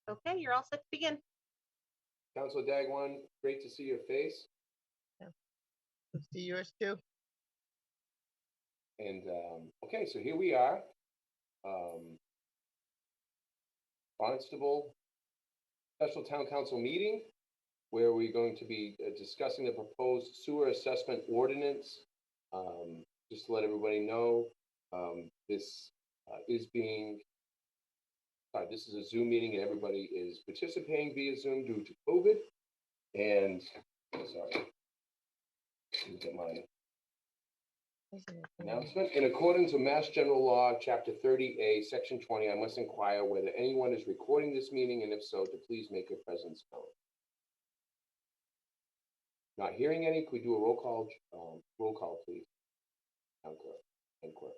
Okay, you're all set to begin. Councilor Dagwan, great to see your face. See yours too. And okay, so here we are. Barnstable Special Town Council meeting, where we're going to be discussing the proposed sewer assessment ordinance. Just to let everybody know, this is this is a Zoom meeting and everybody is participating via Zoom due to COVID. And sorry, let me get my announcement. In accordance with Mass General Law, Chapter 30A, Section 20, I must inquire whether anyone is recording this meeting, and if so, to please make your presence known. Not hearing any, could we do a roll call? Roll call, please. Town clerk and clerk.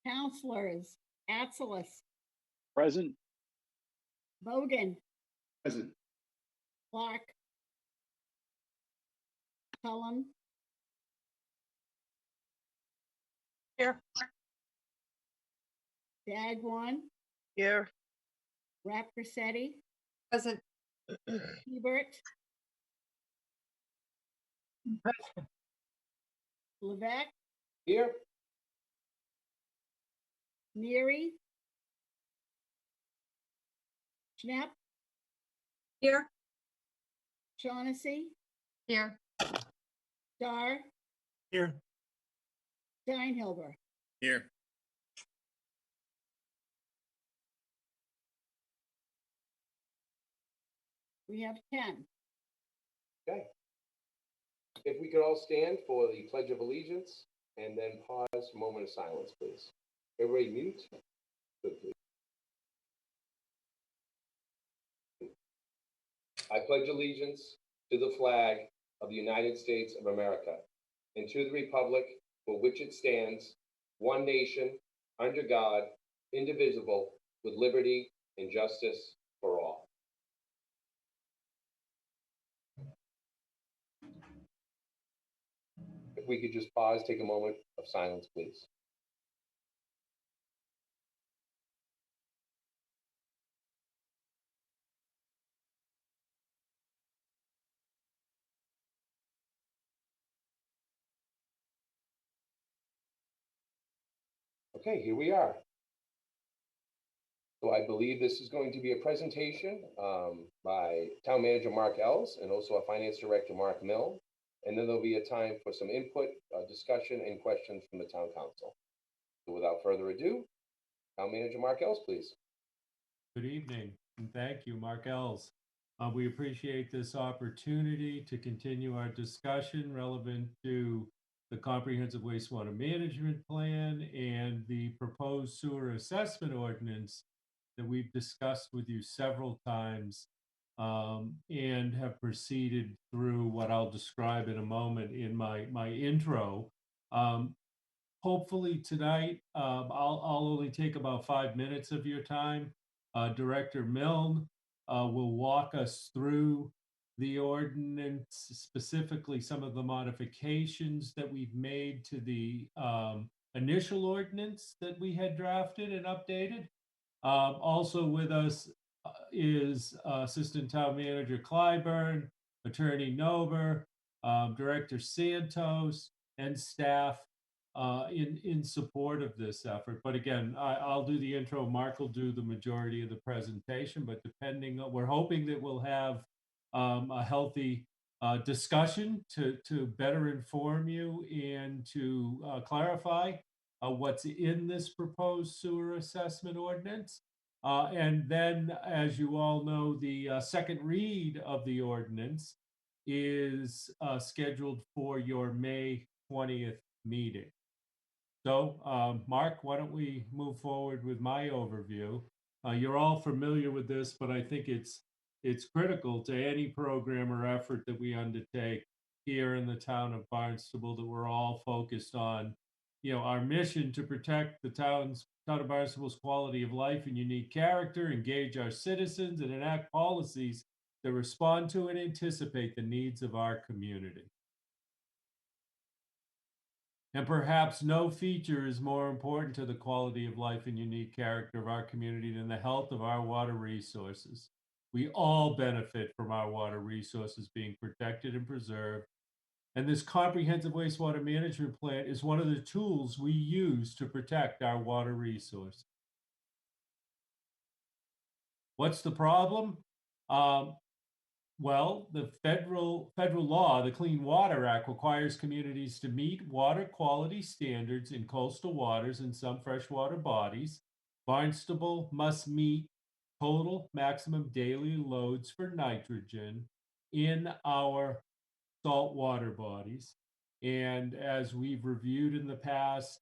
Councilors Atzelis, Present. Bogan, Present. Clark, Cullen, Here. Dagwan, Here. Rappersetti, Present. Hebert, Levesque, Here. Neary, Schnapp, Here. Shaughnessy, Here. Starr, Here. Steinhilber. Here. We have 10. Okay. If we could all stand for the Pledge of Allegiance and then pause a moment of silence, please. Everybody mute. Good, please. I pledge allegiance to the flag of the United States of America and to the republic for which it stands, one nation, under God, indivisible, with liberty and justice for all. If we could just pause, take a moment of silence, please. Okay, here we are. So I believe this is going to be a presentation by Town Manager Mark Ells and also our Finance Director Mark Mill. And then there'll be a time for some input, discussion, and questions from the Town Council. So without further ado, Town Manager Mark Ells, please. Good evening, and thank you, Mark Ells. We appreciate this opportunity to continue our discussion relevant to the Comprehensive Wastewater Management Plan and the proposed sewer assessment ordinance that we've discussed with you several times and have proceeded through what I'll describe in a moment in my intro. Hopefully tonight, I'll only take about 5 minutes of your time. Director Milne will walk us through the ordinance, specifically some of the modifications that we've made to the initial ordinance that we had drafted and updated. Also with us is Assistant Town Manager Clyburn, Attorney Nober, Director Santos, and staff in support of this effort. But again, I'll do the intro. Mark will do the majority of the presentation, but depending on, we're hoping that we'll have a healthy discussion to better inform you and to clarify what's in this proposed sewer assessment ordinance. And then, as you all know, the second read of the ordinance is scheduled for your May 20th meeting. So, Mark, why don't we move forward with my overview? You're all familiar with this, but I think it's critical to any program or effort that we undertake here in the town of Barnstable that we're all focused on, our mission to protect the town of Barnstable's quality of life and unique character, engage our citizens, and enact policies that respond to and anticipate the needs of our community. And perhaps no feature is more important to the quality of life and unique character of our community than the health of our water resources. We all benefit from our water resources being protected and preserved. And this comprehensive wastewater management plan is one of the tools we use to protect our water resource. What's the problem? Um, Well, the federal law, the Clean Water Act, requires communities to meet water quality standards in coastal waters and some freshwater bodies. Barnstable must meet total maximum daily loads for nitrogen in our saltwater bodies. And as we've reviewed in the past,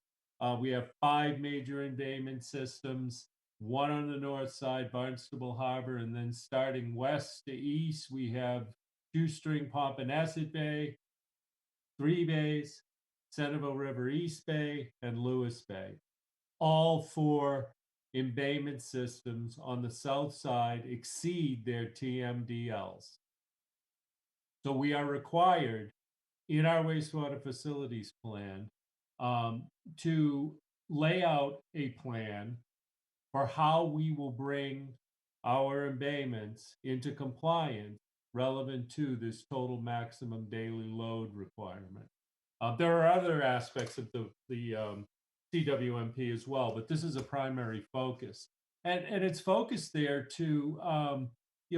we have 5 major embayment systems, one on the north side, Barnstable Harbor, and then starting west to east, we have Shoestring Pompanesett Bay, 3 bays, Centerville River East Bay, and Lewis Bay. All 4 embayment systems on the south side exceed their TMDLs. So we are required in our wastewater facilities plan um, to lay out a plan for how we will bring our embayments into compliance relevant to this total maximum daily load requirement. There are other aspects of the CWMP as well, but this is a primary focus. And it's focused there to,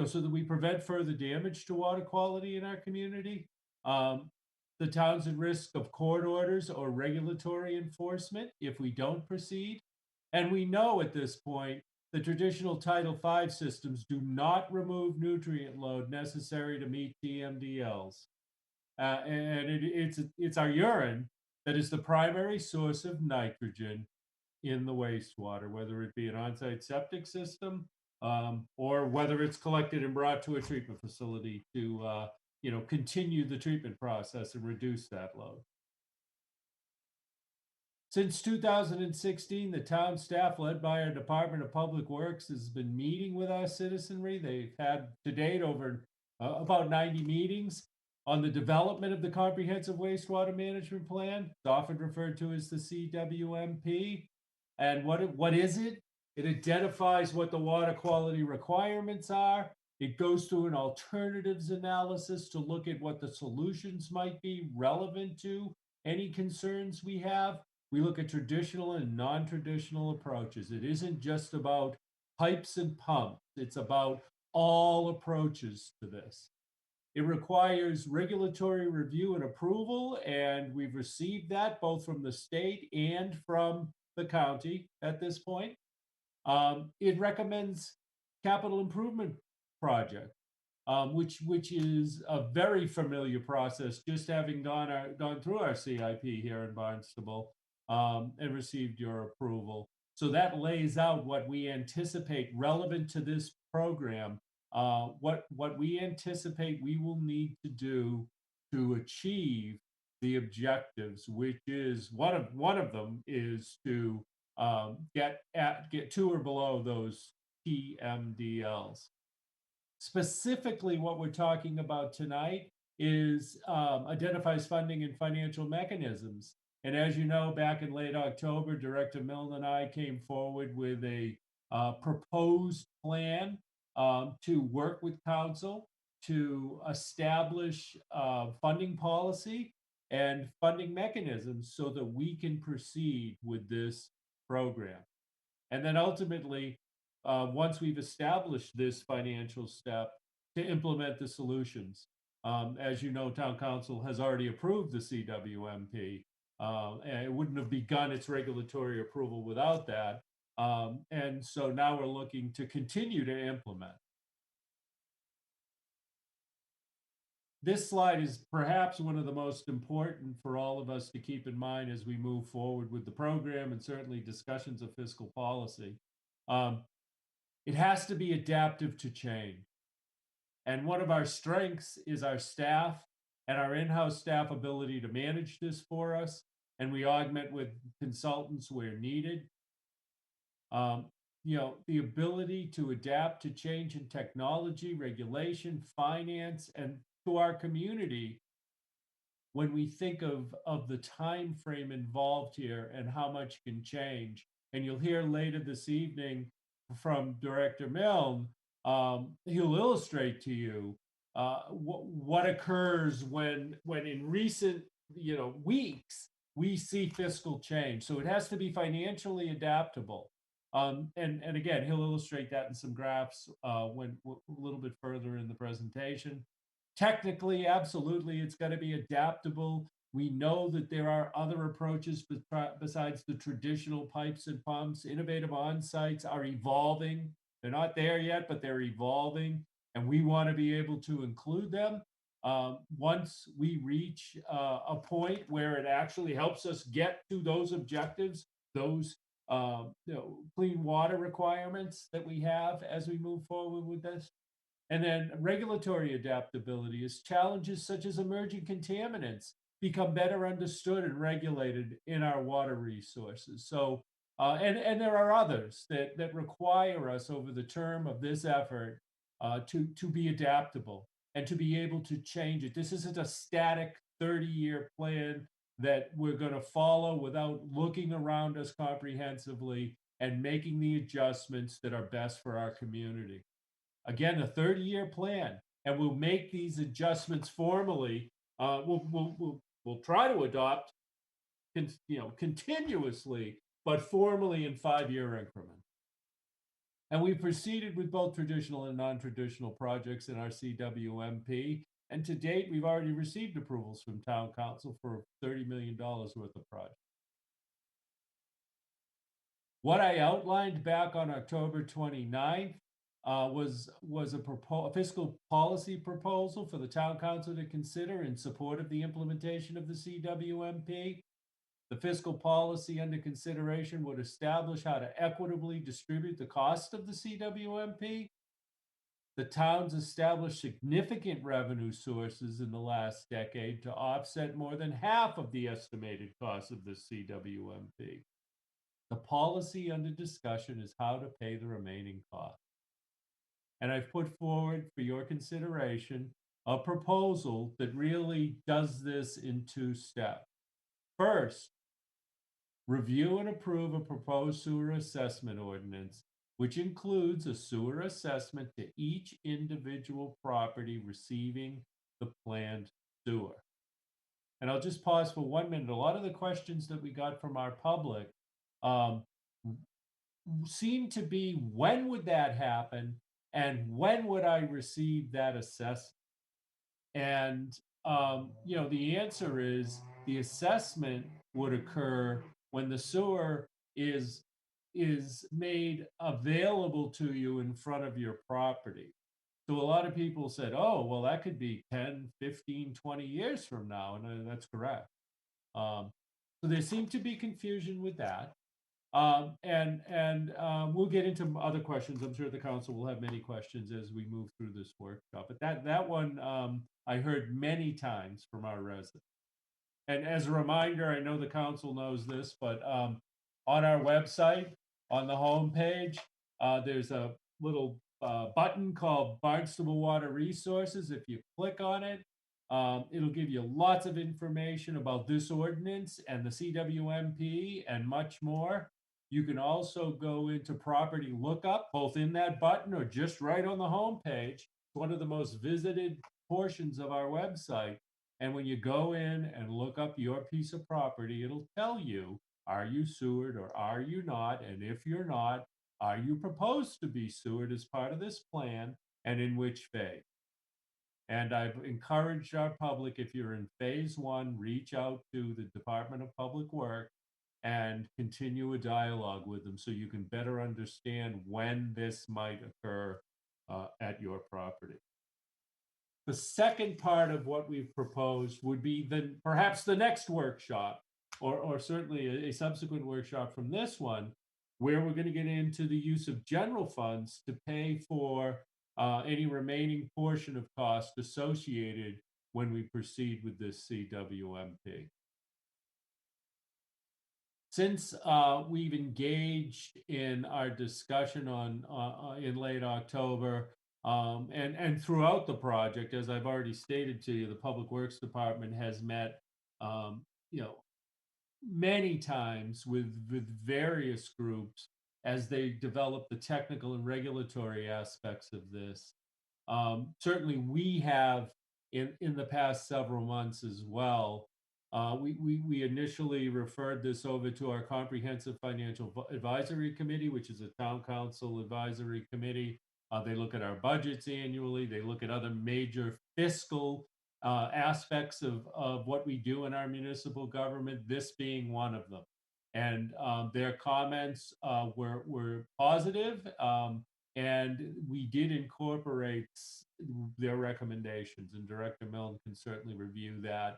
so that we prevent further damage to water quality in our community. Um, the town's at risk of court orders or regulatory enforcement if we don't proceed. And we know at this point the traditional Title V systems do not remove nutrient load necessary to meet TMDLs. And it's our urine that is the primary source of nitrogen in the wastewater, whether it be an on-site septic system or whether it's collected and brought to a treatment facility to continue the treatment process and reduce that load. Since 2016, the town staff, led by our Department of Public Works, has been meeting with our citizenry. They've had to date over about 90 meetings on the development of the Comprehensive Wastewater Management Plan. It's often referred to as the CWMP. And what is it? It identifies what the water quality requirements are. It goes through an alternatives analysis to look at what the solutions might be relevant to any concerns we have. We look at traditional and non-traditional approaches. It isn't just about pipes and pumps. It's about all approaches to this. It requires regulatory review and approval, and we've received that both from the state and from the county at this point. It recommends capital improvement project, which is a very familiar process, just having gone through our CIP here in Barnstable and received your approval. So that lays out what we anticipate relevant to this program, what we anticipate we will need to do to achieve the objectives, which is one of them is to get to or below those TMDLs. Specifically, what we're talking about tonight is identifies funding and financial mechanisms. And as you know, back in late October, Director Milne and I came forward with a proposed plan to work with council to establish funding policy and funding mechanisms so that we can proceed with this program. And then ultimately, once we've established this financial step, to implement the solutions. As you know, Town Council has already approved the CWMP. And it wouldn't have begun its regulatory approval without that. And so now we're looking to continue to implement. This slide is perhaps one of the most important for all of us to keep in mind as we move forward with the program and certainly discussions of fiscal policy. It has to be adaptive to change. And one of our strengths is our staff and our in-house staff ability to manage this for us. And we augment with consultants where needed. The ability to adapt to change in technology, regulation, finance, and to our community when we think of the time frame involved here and how much can change. And you'll hear later this evening from Director Milne. He'll illustrate to you what occurs when in recent weeks we see fiscal change. So it has to be financially adaptable. And again, he'll illustrate that in some graphs when a little bit further in the presentation. Technically, absolutely, it's got to be adaptable. We know that there are other approaches besides the traditional pipes and pumps. Innovative on-sites are evolving. They're not there yet, but they're evolving, and we want to be able to include them. Once we reach a point where it actually helps us get to those objectives, those clean water requirements that we have as we move forward with this. And then regulatory adaptability is challenges such as emerging contaminants become better understood and regulated in our water resources. So, and there are others that require us over the term of this effort to be adaptable and to be able to change it. This isn't a static 30-year plan that we're going to follow without looking around us comprehensively and making the adjustments that are best for our community. Again, a 30-year plan, and we'll make these adjustments formally. We'll try to adopt, continuously, but formally in 5-year increments. And we proceeded with both traditional and non-traditional projects in our CWMP. And to date, we've already received approvals from Town Council for $30 million worth of projects. What I outlined back on October 29th was a fiscal policy proposal for the Town Council to consider in support of the implementation of the CWMP. The fiscal policy under consideration would establish how to equitably distribute the cost of the CWMP. The towns established significant revenue sources in the last decade to offset more than half of the estimated cost of the CWMP. The policy under discussion is how to pay the remaining costs. And I've put forward for your consideration a proposal that really does this in 2 steps. First, review and approve a proposed sewer assessment ordinance, which includes a sewer assessment to each individual property receiving the planned sewer. And I'll just pause for 1 minute. A lot of the questions that we got from our public seem to be, when would that happen? And when would I receive that assessment? And, the answer is the assessment would occur when the sewer is made available to you in front of your property. So a lot of people said, oh, well, that could be 10, 15, 20 years from now. And that's correct. So there seemed to be confusion with that. We'll get into other questions. I'm sure the council will have many questions as we move through this workshop. But that one I heard many times from our residents. And as a reminder, I know the council knows this, but on our website, on the home page, there's a little button called Barnstable Water Resources. If you click on it, it'll give you lots of information about this ordinance and the CWMP and much more. You can also go into property lookup, both in that button or just right on the home page. It's one of the most visited portions of our website. And when you go in and look up your piece of property, it'll tell you, are you sewered or are you not? And if you're not, are you proposed to be sewered as part of this plan, and in which phase? And I've encouraged our public, if you're in phase 1, reach out to the Department of Public Works and continue a dialogue with them so you can better understand when this might occur at your property. The second part of what we've proposed would be perhaps the next workshop, or certainly a subsequent workshop from this one, where we're going to get into the use of general funds to pay for any remaining portion of cost associated when we proceed with this CWMP. Since we've engaged in our discussion in late October, And throughout the project, as I've already stated to you, the Public Works Department has met, you know, many times with various groups as they develop the technical and regulatory aspects of this. Certainly, we have in the past several months as well. We initially referred this over to our Comprehensive Financial Advisory Committee, which is a town council advisory committee. They look at our budgets annually. They look at other major fiscal aspects of what we do in our municipal government, this being one of them. And their comments were positive. And we did incorporate their recommendations, and Director Milne can certainly review that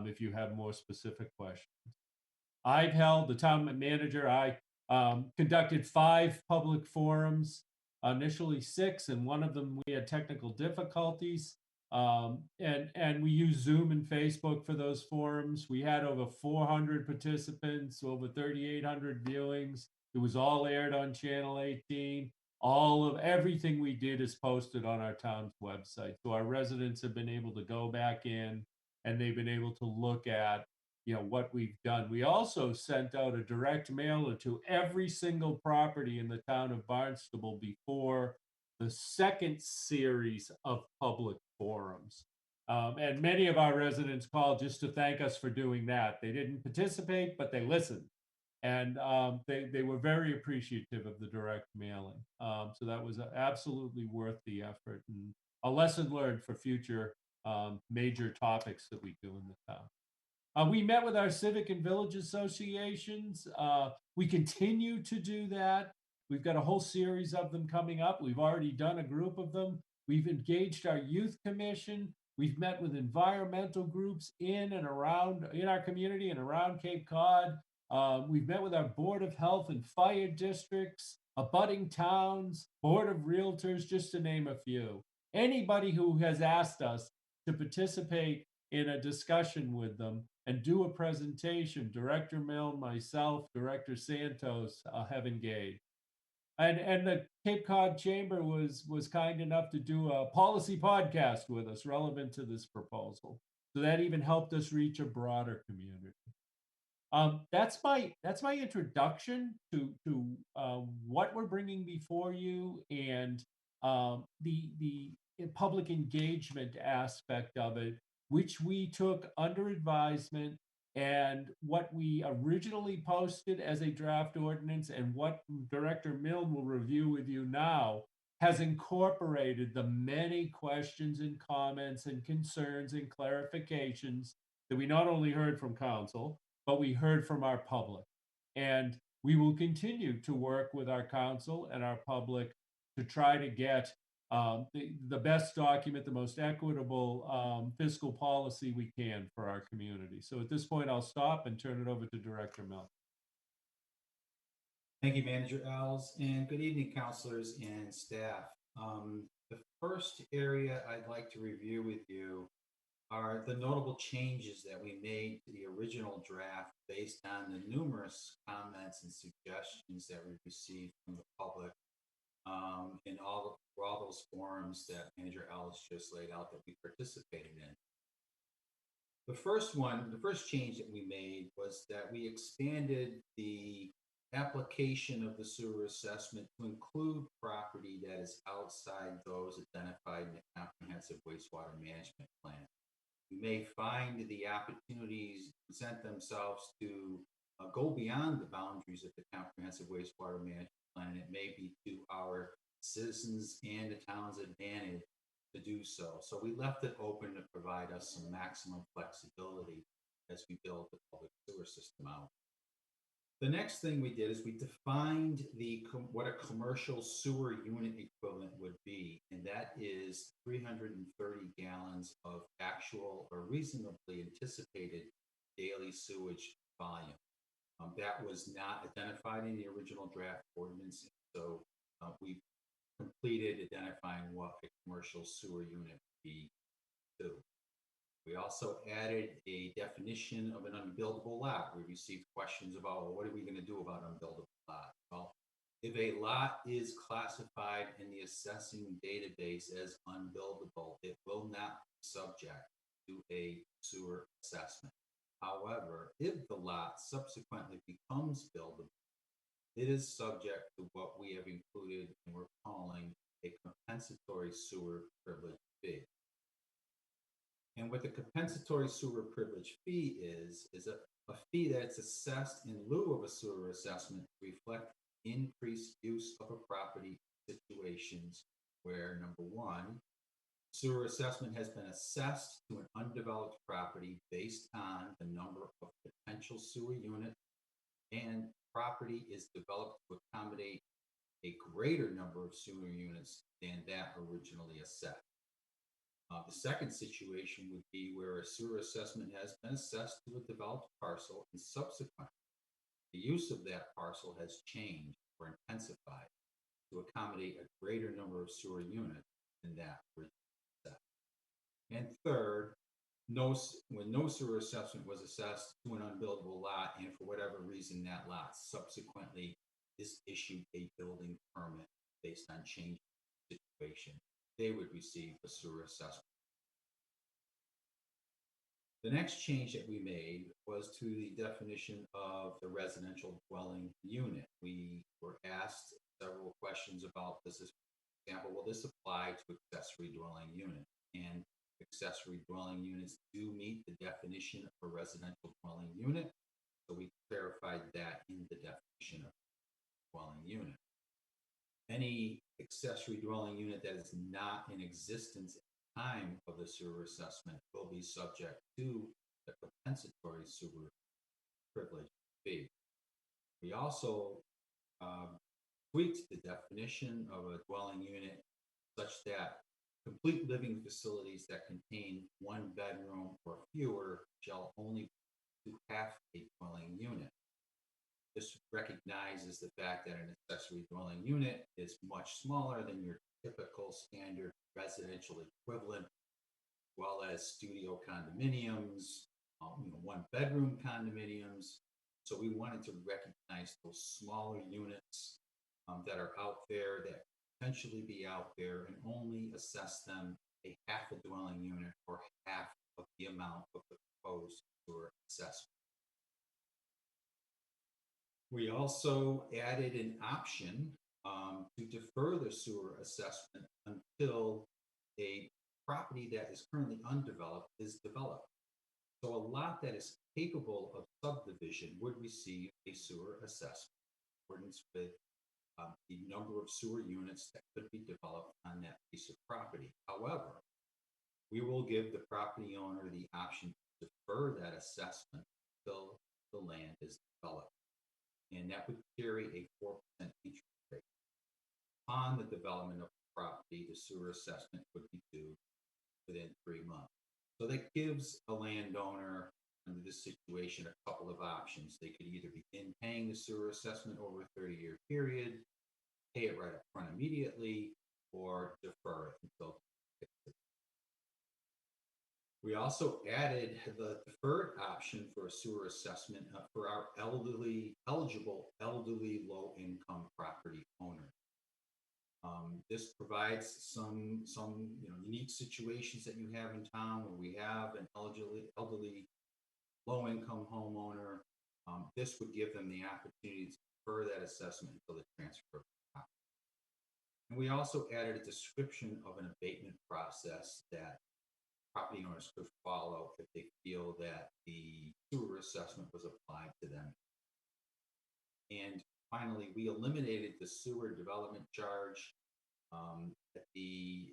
if you have more specific questions. I've held, the town manager, I conducted 5 public forums, initially 6, and one of them we had technical difficulties. And we use Zoom and Facebook for those forums. We had over 400 participants, over 3,800 viewings. It was all aired on Channel 18. All of everything we did is posted on our town's website. So our residents have been able to go back in and they've been able to look at, what we've done. We also sent out a direct mailer to every single property in the town of Barnstable before the second series of public forums. And many of our residents called just to thank us for doing that. They didn't participate, but they listened. And they were very appreciative of the direct mailing. So that was absolutely worth the effort and a lesson learned for future major topics that we do in the town. We met with our civic and village associations. We continue to do that. We've got a whole series of them coming up. We've already done a group of them. We've engaged our youth commission. We've met with environmental groups in our community and around Cape Cod. We've met with our Board of Health and Fire districts, abutting towns, Board of Realtors, just to name a few. Anybody who has asked us to participate in a discussion with them and do a presentation, Director Milne, myself, Director Santos have engaged. And the Cape Cod Chamber was kind enough to do a policy podcast with us relevant to this proposal. So that even helped us reach a broader community. That's my introduction to what we're bringing before you and the public engagement aspect of it, which we took under advisement, and what we originally posted as a draft ordinance and what Director Milne will review with you now has incorporated the many questions and comments and concerns and clarifications that we not only heard from council, but we heard from our public. And we will continue to work with our council and our public to try to get the best document, the most equitable fiscal policy we can for our community. So at this point, I'll stop and turn it over to Director Milne. Thank you, Manager Els, and good evening, counselors and staff. The first area I'd like to review with you are the notable changes that we made to the original draft based on the numerous comments and suggestions that we received from the public in all those forums that Manager Els just laid out that we participated in. The first change that we made was that we expanded the application of the sewer assessment to include property that is outside those identified in the comprehensive wastewater management plan. We may find the opportunities present themselves to go beyond the boundaries of the comprehensive wastewater management plan. It may be to our citizens and the town's advantage to do so. So we left it open to provide us some maximum flexibility as we build the public sewer system out. The next thing we did is we defined what a commercial sewer unit equivalent would be, and that is 330 gallons of actual or reasonably anticipated daily sewage volume. That was not identified in the original draft ordinance, so we completed identifying what a commercial sewer unit would be too. We also added a definition of an unbuildable lot. We received questions about, well, what are we going to do about unbuildable lot? Well, If a lot is classified in the assessing database as unbuildable, it will not be subject to a sewer assessment. However, if the lot subsequently becomes buildable, it is subject to what we have included and we're calling a compensatory sewer privilege fee. And what the compensatory sewer privilege fee is a fee that's assessed in lieu of a sewer assessment to reflect increased use of a property in situations where, number one, sewer assessment has been assessed to an undeveloped property based on the number of potential sewer units, and property is developed to accommodate a greater number of sewer units than that originally assessed. The second situation would be where a sewer assessment has been assessed to a developed parcel, and subsequently the use of that parcel has changed or intensified to accommodate a greater number of sewer units than that originally assessed. And third, when no sewer assessment was assessed to an unbuildable lot, and for whatever reason that lot subsequently is issued a building permit based on change situation, they would receive a sewer assessment. The next change that we made was to the definition of the residential dwelling unit. We were asked several questions about this. For example, will this apply to accessory dwelling unit? And accessory dwelling units do meet the definition of a residential dwelling unit. So we clarified that in the definition of dwelling unit. Any accessory dwelling unit that is not in existence at the time of the sewer assessment will be subject to the compensatory sewer privilege fee. We also tweaked the definition of a dwelling unit such that complete living facilities that contain one bedroom or fewer shall only do half a dwelling unit. This recognizes the fact that an accessory dwelling unit is much smaller than your typical standard residential equivalent, as well as studio condominiums, one bedroom condominiums. So we wanted to recognize those smaller units that are out there, that potentially be out there, and only assess them a half a dwelling unit or half of the amount of the proposed sewer assessment. We also added an option to defer the sewer assessment until a property that is currently undeveloped is developed. So a lot that is capable of subdivision would receive a sewer assessment in accordance with the number of sewer units that could be developed on that piece of property. However, we will give the property owner the option to defer that assessment until the land is developed. And that would carry a 4% interest rate. On the development of the property, the sewer assessment would be due within 3 months. So that gives a landowner under this situation a couple of options. They could either begin paying the sewer assessment over a 30-year period, pay it right up front immediately, or defer it until. We also added the deferred option for a sewer assessment for our eligible elderly low-income property owners. This provides some unique situations that you have in town where we have an elderly low-income homeowner. This would give them the opportunity to defer that assessment until the transfer of the property. And we also added a description of an abatement process that property owners could follow if they feel that the sewer assessment was applied to them. And finally, we eliminated the sewer development charge. At the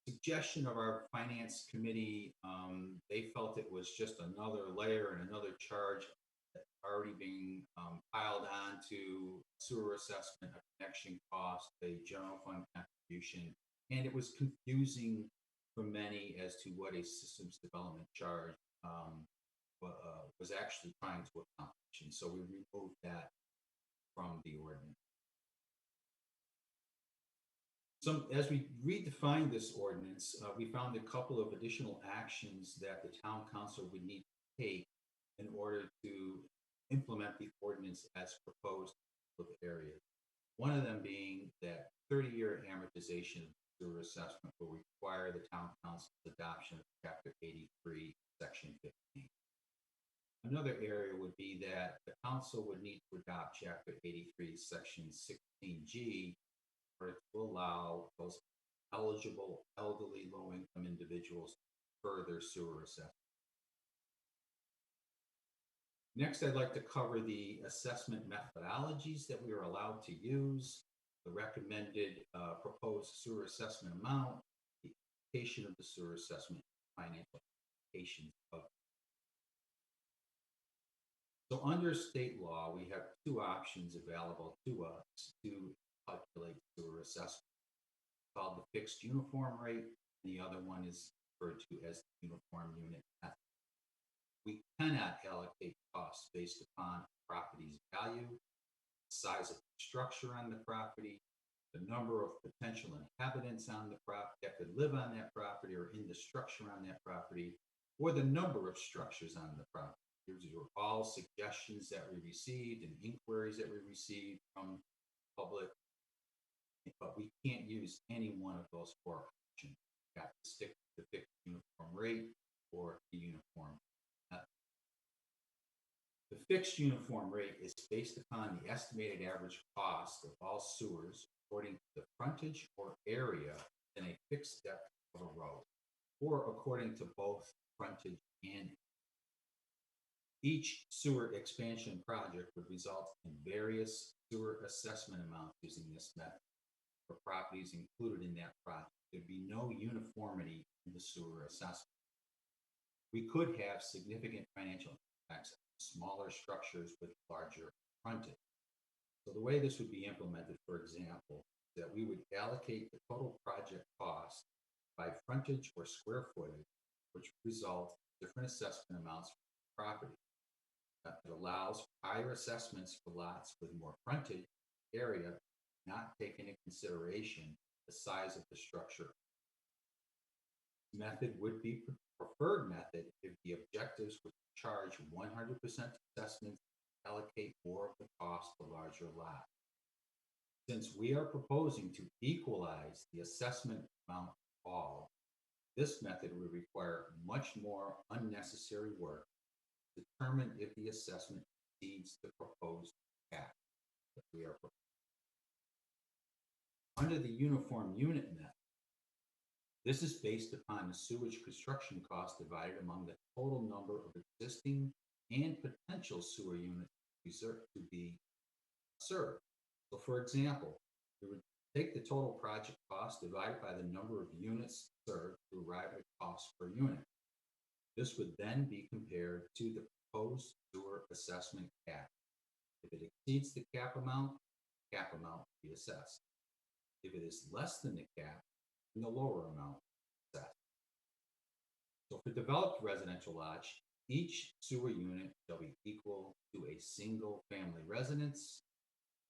suggestion of our finance committee, they felt it was just another layer and another charge already being piled on to sewer assessment, a connection cost, a general fund contribution, and it was confusing for many as to what a systems development charge was actually trying to accomplish. And so we removed that from the ordinance. As we redefined this ordinance, we found a couple of additional actions that the town council would need to take in order to implement the ordinance as proposed of areas. One of them being that 30-year amortization of sewer assessment will require the town council's adoption of Chapter 83, Section 15. Another area would be that the council would need to adopt Chapter 83, Section 16G, for it to allow those eligible elderly low-income individuals further sewer assessment. Next, I'd like to cover the assessment methodologies that we are allowed to use, the recommended proposed sewer assessment amount, the application of the sewer assessment, financial implications of. So under state law, we have two options available to us to calculate sewer assessment, called the fixed uniform rate, and the other one is referred to as the uniform unit method. We cannot allocate costs based upon property's value, size of the structure on the property, the number of potential inhabitants on the property that could live on that property or in the structure on that property, or the number of structures on the property. These are all suggestions that we received and inquiries that we received from the public, but we can't use any one of those four options. We have to stick to the fixed uniform rate or the uniform method. The fixed uniform rate is based upon the estimated average cost of all sewers according to the frontage or area in a fixed depth of a road, or according to both frontage and. Each sewer expansion project would result in various sewer assessment amounts using this method for properties included in that project. There'd be no uniformity in the sewer assessment. We could have significant financial impacts on smaller structures with larger frontage. So the way this would be implemented, for example, is that we would allocate the total project cost by frontage or square footage, which would result in different assessment amounts for the property. It allows higher assessments for lots with more frontage area, not taking into consideration the size of the structure. Method would be preferred method if the objectives would charge 100% assessments, allocate more of the cost to larger lot. Since we are proposing to equalize the assessment amount of all, this method would require much more unnecessary work to determine if the assessment exceeds the proposed cap that we are proposing. Under the uniform unit method, this is based upon the sewage construction cost divided among the total number of existing and potential sewer units to be served. So for example, we would take the total project cost divided by the number of units served to arrive at cost per unit. This would then be compared to the proposed sewer assessment cap. If it exceeds the cap amount will be assessed. If it is less than the cap, then the lower amount is assessed. So for developed residential lots, each sewer unit shall be equal to a single family residence,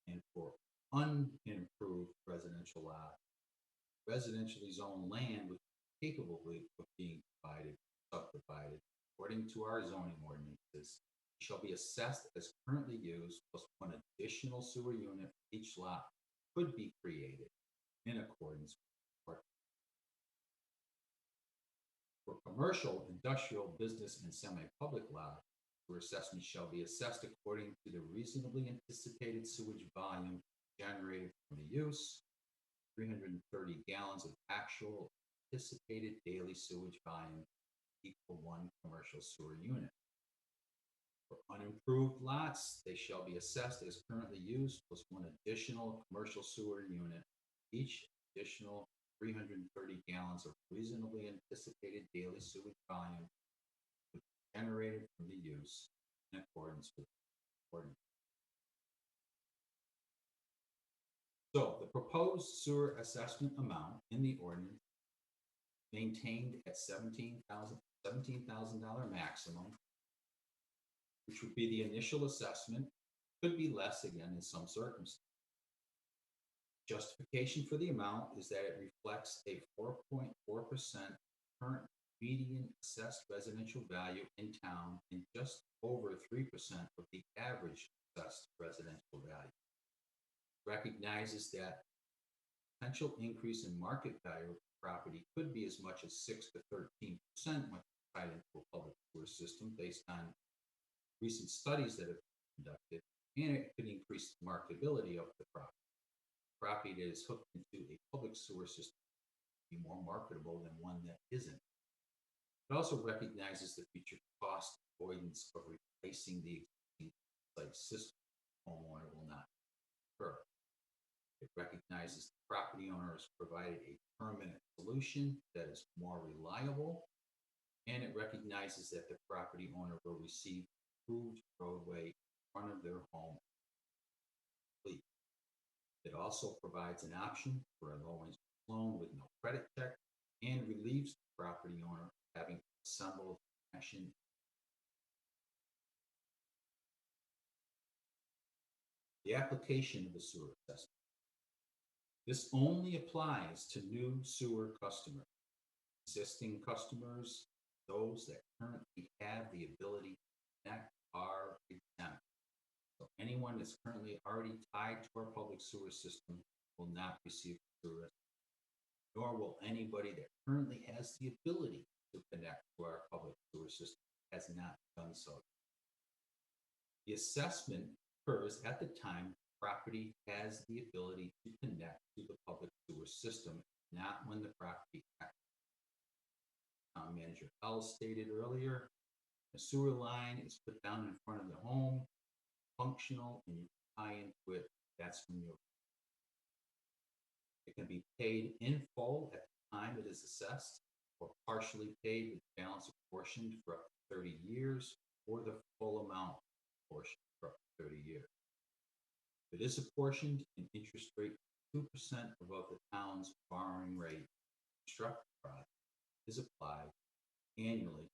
and for unimproved residential lot, residentially zoned land which is capable of being subdivided according to our zoning ordinances shall be assessed as currently used, plus one additional sewer unit for each lot could be created in accordance with. For commercial, industrial, business, and semi-public lots, sewer assessment shall be assessed according to the reasonably anticipated sewage volume generated from the use, 330 gallons of actual anticipated daily sewage volume equal one commercial sewer unit. For unimproved lots, they shall be assessed as currently used, plus one additional commercial sewer unit, each additional 330 gallons of reasonably anticipated daily sewage volume generated from the use in accordance with the ordinance. So the proposed sewer assessment amount in the ordinance maintained at $17,000 maximum, which would be the initial assessment, could be less again in some circumstances. Justification for the amount is that it reflects a 4.4% current median assessed residential value in town and just over 3% of the average assessed residential value. recognizes that potential increase in market value of property could be as much as 6 to 13% when tied into a public sewer system based on recent studies that have been conducted, and it could increase the marketability of the property. Property that is hooked into a public sewer system be more marketable than one that isn't. It also recognizes the future cost avoidance of replacing the existing site system. Homeowner will not occur. It recognizes the property owner has provided a permanent solution that is more reliable, and it recognizes that the property owner will receive approved roadway in front of their home. It also provides an option for a low-interest loan with no credit check and relieves the property owner of having to assemble action. The application of the sewer assessment. This only applies to new sewer customers. Existing customers, those that currently have the ability to connect, are exempt. So anyone that's currently already tied to our public sewer system will not receive sewer assessment, nor will anybody that currently has the ability to connect to our public sewer system has not done so. The assessment occurs at the time property has the ability to connect to the public sewer system, not when the property acts. Town Manager L stated earlier, the sewer line is put down in front of the home, functional, and you tie into it. That's when you're. It can be paid in full at the time it is assessed, or partially paid with balance apportioned for up to 30 years, or the full amount portion for up to 30 years. If it is apportioned, an interest rate 2% above the town's borrowing rate, construct project is applied annually,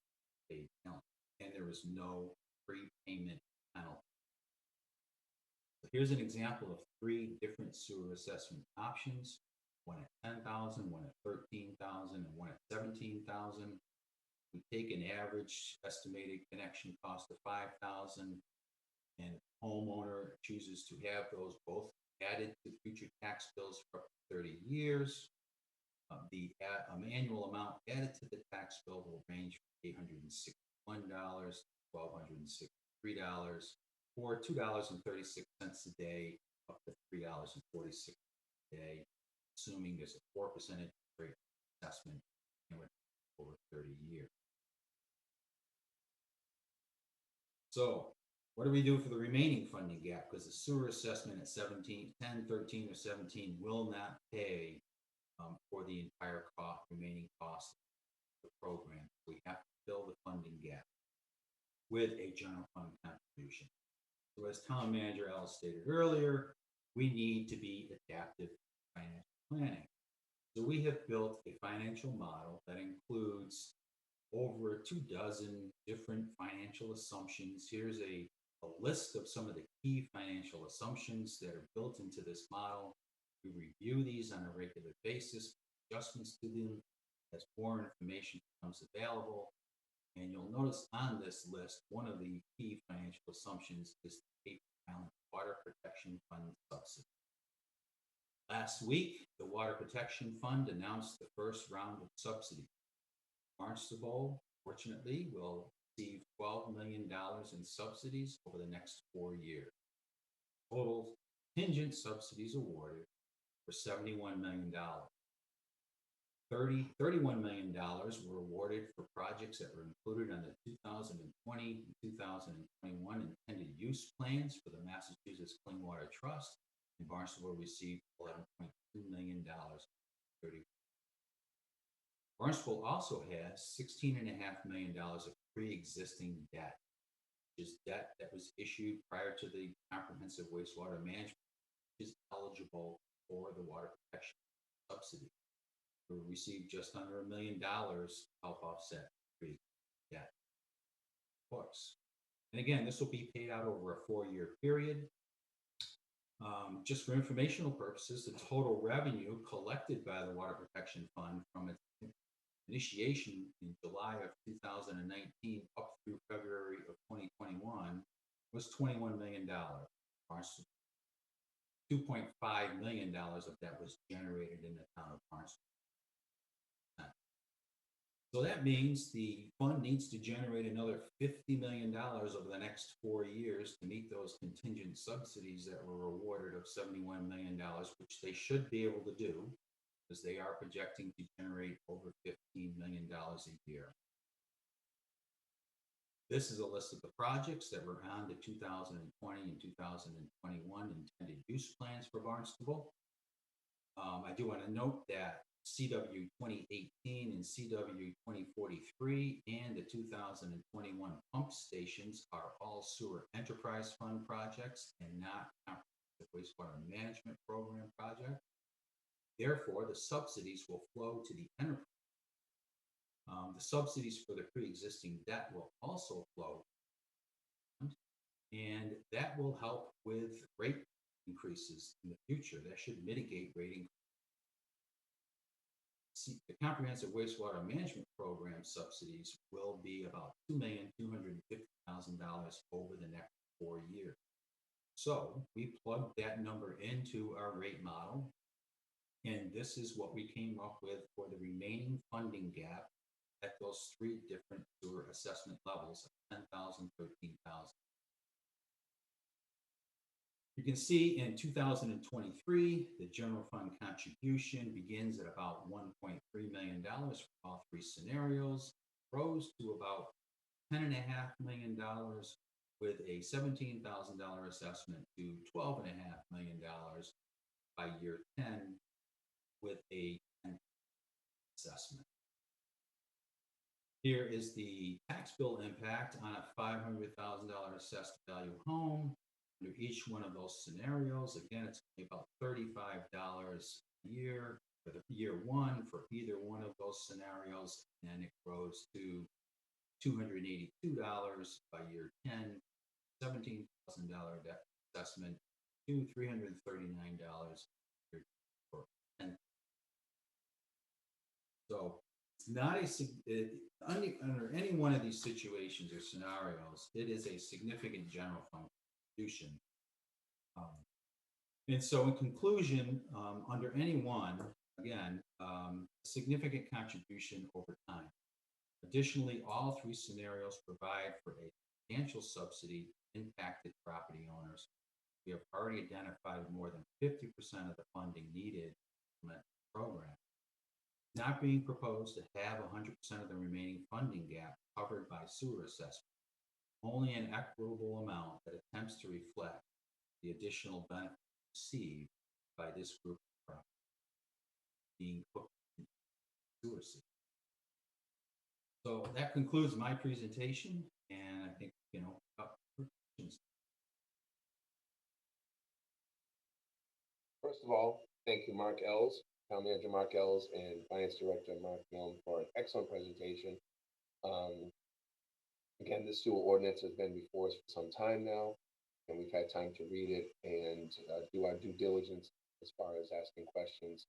paid penalty, and there is no prepayment penalty. So here's an example of 3 different sewer assessment options: one at 10,000, one at 13,000, and one at 17,000. We take an average estimated connection cost of 5,000, and if the homeowner chooses to have those both added to future tax bills for up to 30 years, the annual amount added to the tax bill will range from $861 to $1,263, or $2.36 a day up to $3.46 a day, assuming there's a 4% interest rate assessment and over 30 years. So what do we do for the remaining funding gap? Because the sewer assessment at 17, 10, 13, or 17 will not pay for the entire remaining cost of the program. We have to fill the funding gap with a general fund contribution. So as Town Manager Al stated earlier, we need to be adaptive financial planning. So we have built a financial model that includes over 24 different financial assumptions. Here's a list of some of the key financial assumptions that are built into this model. We review these on a regular basis, adjustments to them as more information becomes available. And you'll notice on this list, one of the key financial assumptions is the Cape Island Water Protection Fund subsidy. Last week, the Water Protection Fund announced the first round of subsidy. Barnstable, fortunately, will receive $12 million in subsidies over the next 4 years. Total contingent subsidies awarded for $71 million. $31 million were awarded for projects that were included on the 2020 and 2021 intended use plans for the Massachusetts Clean Water Trust, and Barnstable received $11.2 million. Barnstable also has $16.5 million of pre-existing debt, which is debt that was issued prior to the comprehensive wastewater management, which is eligible for the water protection subsidy. We received just under $1 million to help offset pre-debt books. And again, this will be paid out over a 4-year period. Just for informational purposes, the total revenue collected by the Water Protection Fund from its initiation in July of 2019 up through February of 2021 was $21 million. $2.5 million of that was generated in the town of Barnstable. So that means the fund needs to generate another $50 million over the next 4 years to meet those contingent subsidies that were awarded of $71 million, which they should be able to do because they are projecting to generate over $15 million a year. This is a list of the projects that were on the 2020 and 2021 intended use plans for Barnstable. I do want to note that CW 2018 and CW 2043 and the 2021 pump stations are all sewer enterprise fund projects and not the wastewater management program project. Therefore, the subsidies will flow to the enterprise. The subsidies for the pre-existing debt will also flow, and that will help with rate increases in the future. That should mitigate rate increases. The comprehensive wastewater management program subsidies will be about $2,250,000 over the next 4 years. So we plugged that number into our rate model, and this is what we came up with for the remaining funding gap at those 3 different sewer assessment levels of 10,000, 13,000. You can see in 2023, the general fund contribution begins at about $1.3 million for all 3 scenarios, rose to about $10.5 million with a $17,000 assessment to $12.5 million by year 10 with a 10 assessment. Here is the tax bill impact on a $500,000 assessed value home. Under each one of those scenarios, again, it's about $35 a year for the year 1 for either one of those scenarios, and it grows to $282 by year 10, $17,000 debt assessment to $339 for 10. So it's not under any one of these situations or scenarios, it is a significant general fund contribution. And so in conclusion, under any one, again, significant contribution over time. Additionally, all 3 scenarios provide for a substantial subsidy to impacted property owners. We have already identified more than 50% of the funding needed to implement the program. Not being proposed to have 100% of the remaining funding gap covered by sewer assessment, only an equitable amount that attempts to reflect the additional benefit received by this group of properties being hooked into the sewer system. So that concludes my presentation, and I think, up for questions. First of all, thank you, Mark Ells, Town Manager Mark Ells, and Finance Director Mark Milne for an excellent presentation. Again, this sewer ordinance has been before us for some time now, and we've had time to read it and do our due diligence as far as asking questions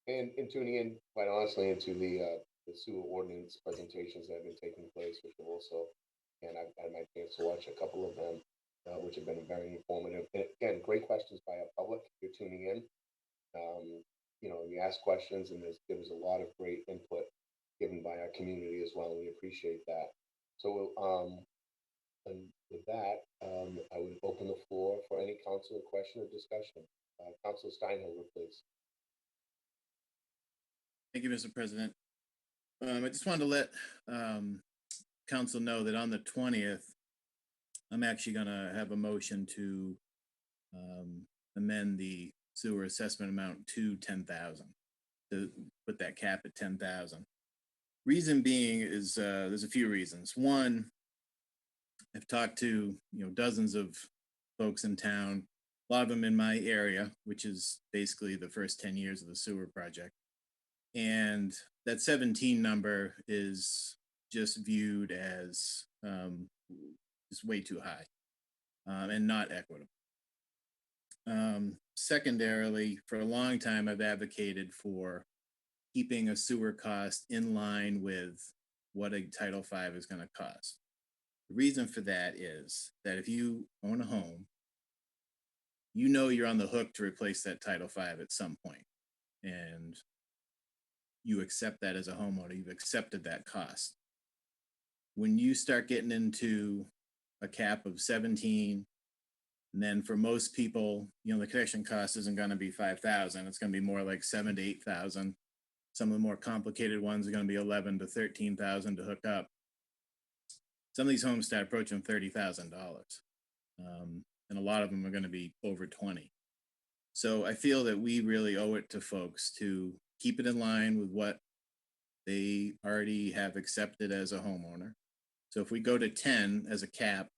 and tuning in, quite honestly, into the sewer ordinance presentations that have been taking place, which have also, and I've had my chance to watch a couple of them, which have been very informative. And again, great questions by our public. You're tuning in. You ask questions, and there was a lot of great input given by our community as well, and we appreciate that. So, and with that, I would open the floor for any council question or discussion. Councilor Steinhilber, please. Thank you, Mr. President. I just wanted to let council know that on the 20th, I'm actually going to have a motion to amend the sewer assessment amount to 10,000, to put that cap at 10,000. Reason being is there's a few reasons. One, I've talked to dozens of folks in town, a lot of them in my area, which is basically the first 10 years of the sewer project. And that 17 number is just viewed as is way too high and not equitable. Secondarily, for a long time, I've advocated for keeping a sewer cost in line with what a Title V is going to cost. The reason for that is that if you own a home, you know you're on the hook to replace that Title V at some point, and you accept that as a homeowner. You've accepted that cost. When you start getting into a cap of 17, and then for most people, the connection cost isn't going to be 5,000. It's going to be more like 7 to 8,000. Some of the more complicated ones are going to be 11 to 13,000 to hook up. Some of these homes start approaching $30,000, and a lot of them are going to be over 20. So I feel that we really owe it to folks to keep it in line with what they already have accepted as a homeowner. So if we go to 10 as a cap,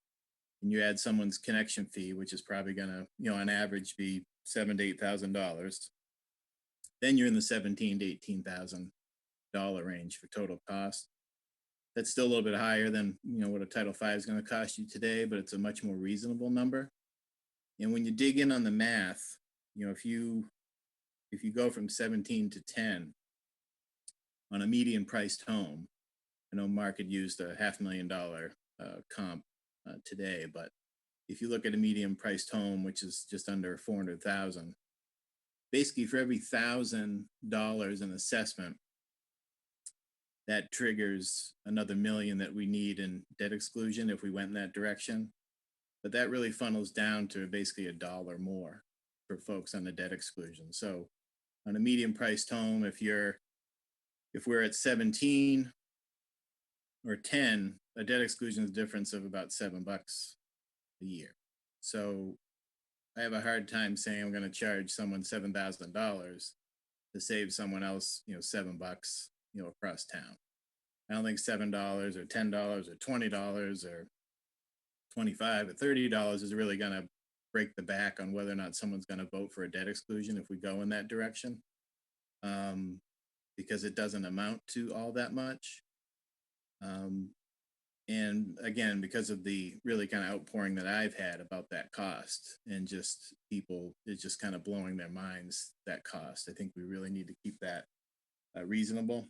and you add someone's connection fee, which is probably going to, on average, be $7,000 to $8,000, then you're in the $17,000 to $18,000 range for total cost. That's still a little bit higher than what a Title V is going to cost you today, but it's a much more reasonable number. And when you dig in on the math, if you go from 17 to 10 on a median priced home, I know Mark had used a $500,000 comp today, but if you look at a medium priced home, which is just under 400,000, basically for every $1,000 in assessment, that triggers another $1 million that we need in debt exclusion if we went in that direction. But that really funnels down to basically $1 more for folks on the debt exclusion. So on a medium priced home, if we're at 17 or 10, a debt exclusion is a difference of about $7 a year. So I have a hard time saying I'm going to charge someone $7,000 to save someone else, $7, across town. I don't think $7 or $10 or $20 or $25 or $30 is really going to break the back on whether or not someone's going to vote for a debt exclusion if we go in that direction, because it doesn't amount to all that much. And again, because of the really kind of outpouring that I've had about that cost, and just people, it's just kind of blowing their minds, that cost. I think we really need to keep that reasonable.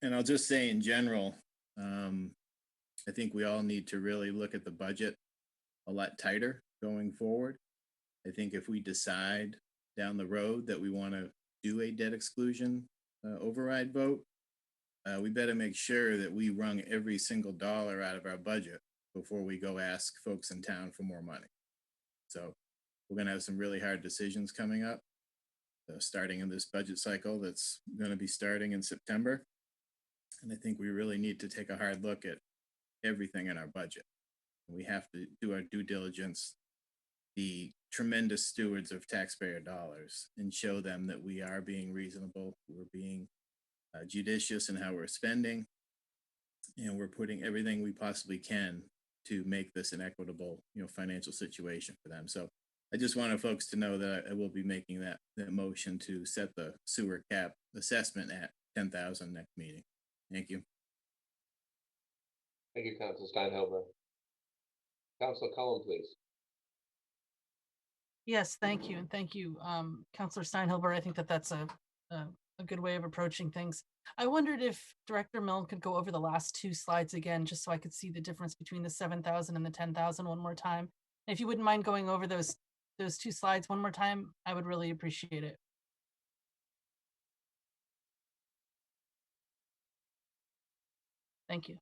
And I'll just say in general, I think we all need to really look at the budget a lot tighter going forward. I think if we decide down the road that we want to do a debt exclusion override vote, we better make sure that we wrung every single dollar out of our budget before we go ask folks in town for more money. So we're going to have some really hard decisions coming up, starting in this budget cycle that's going to be starting in September. And I think we really need to take a hard look at everything in our budget. We have to do our due diligence, be tremendous stewards of taxpayer dollars, and show them that we are being reasonable, we're being judicious in how we're spending, and we're putting everything we possibly can to make this an equitable, financial situation for them. So I just wanted folks to know that I will be making that motion to set the sewer cap assessment at 10,000 next meeting. Thank you. Thank you, Council Steinhelber. Council Cullen, please. Yes, thank you. And thank you, Counselor Steinhilber. I think that's a good way of approaching things. I wondered if Director Milne could go over the last two slides again, just so I could see the difference between the 7,000 and the 10,000 one more time. And if you wouldn't mind going over those two slides one more time, I would really appreciate it. Thank you.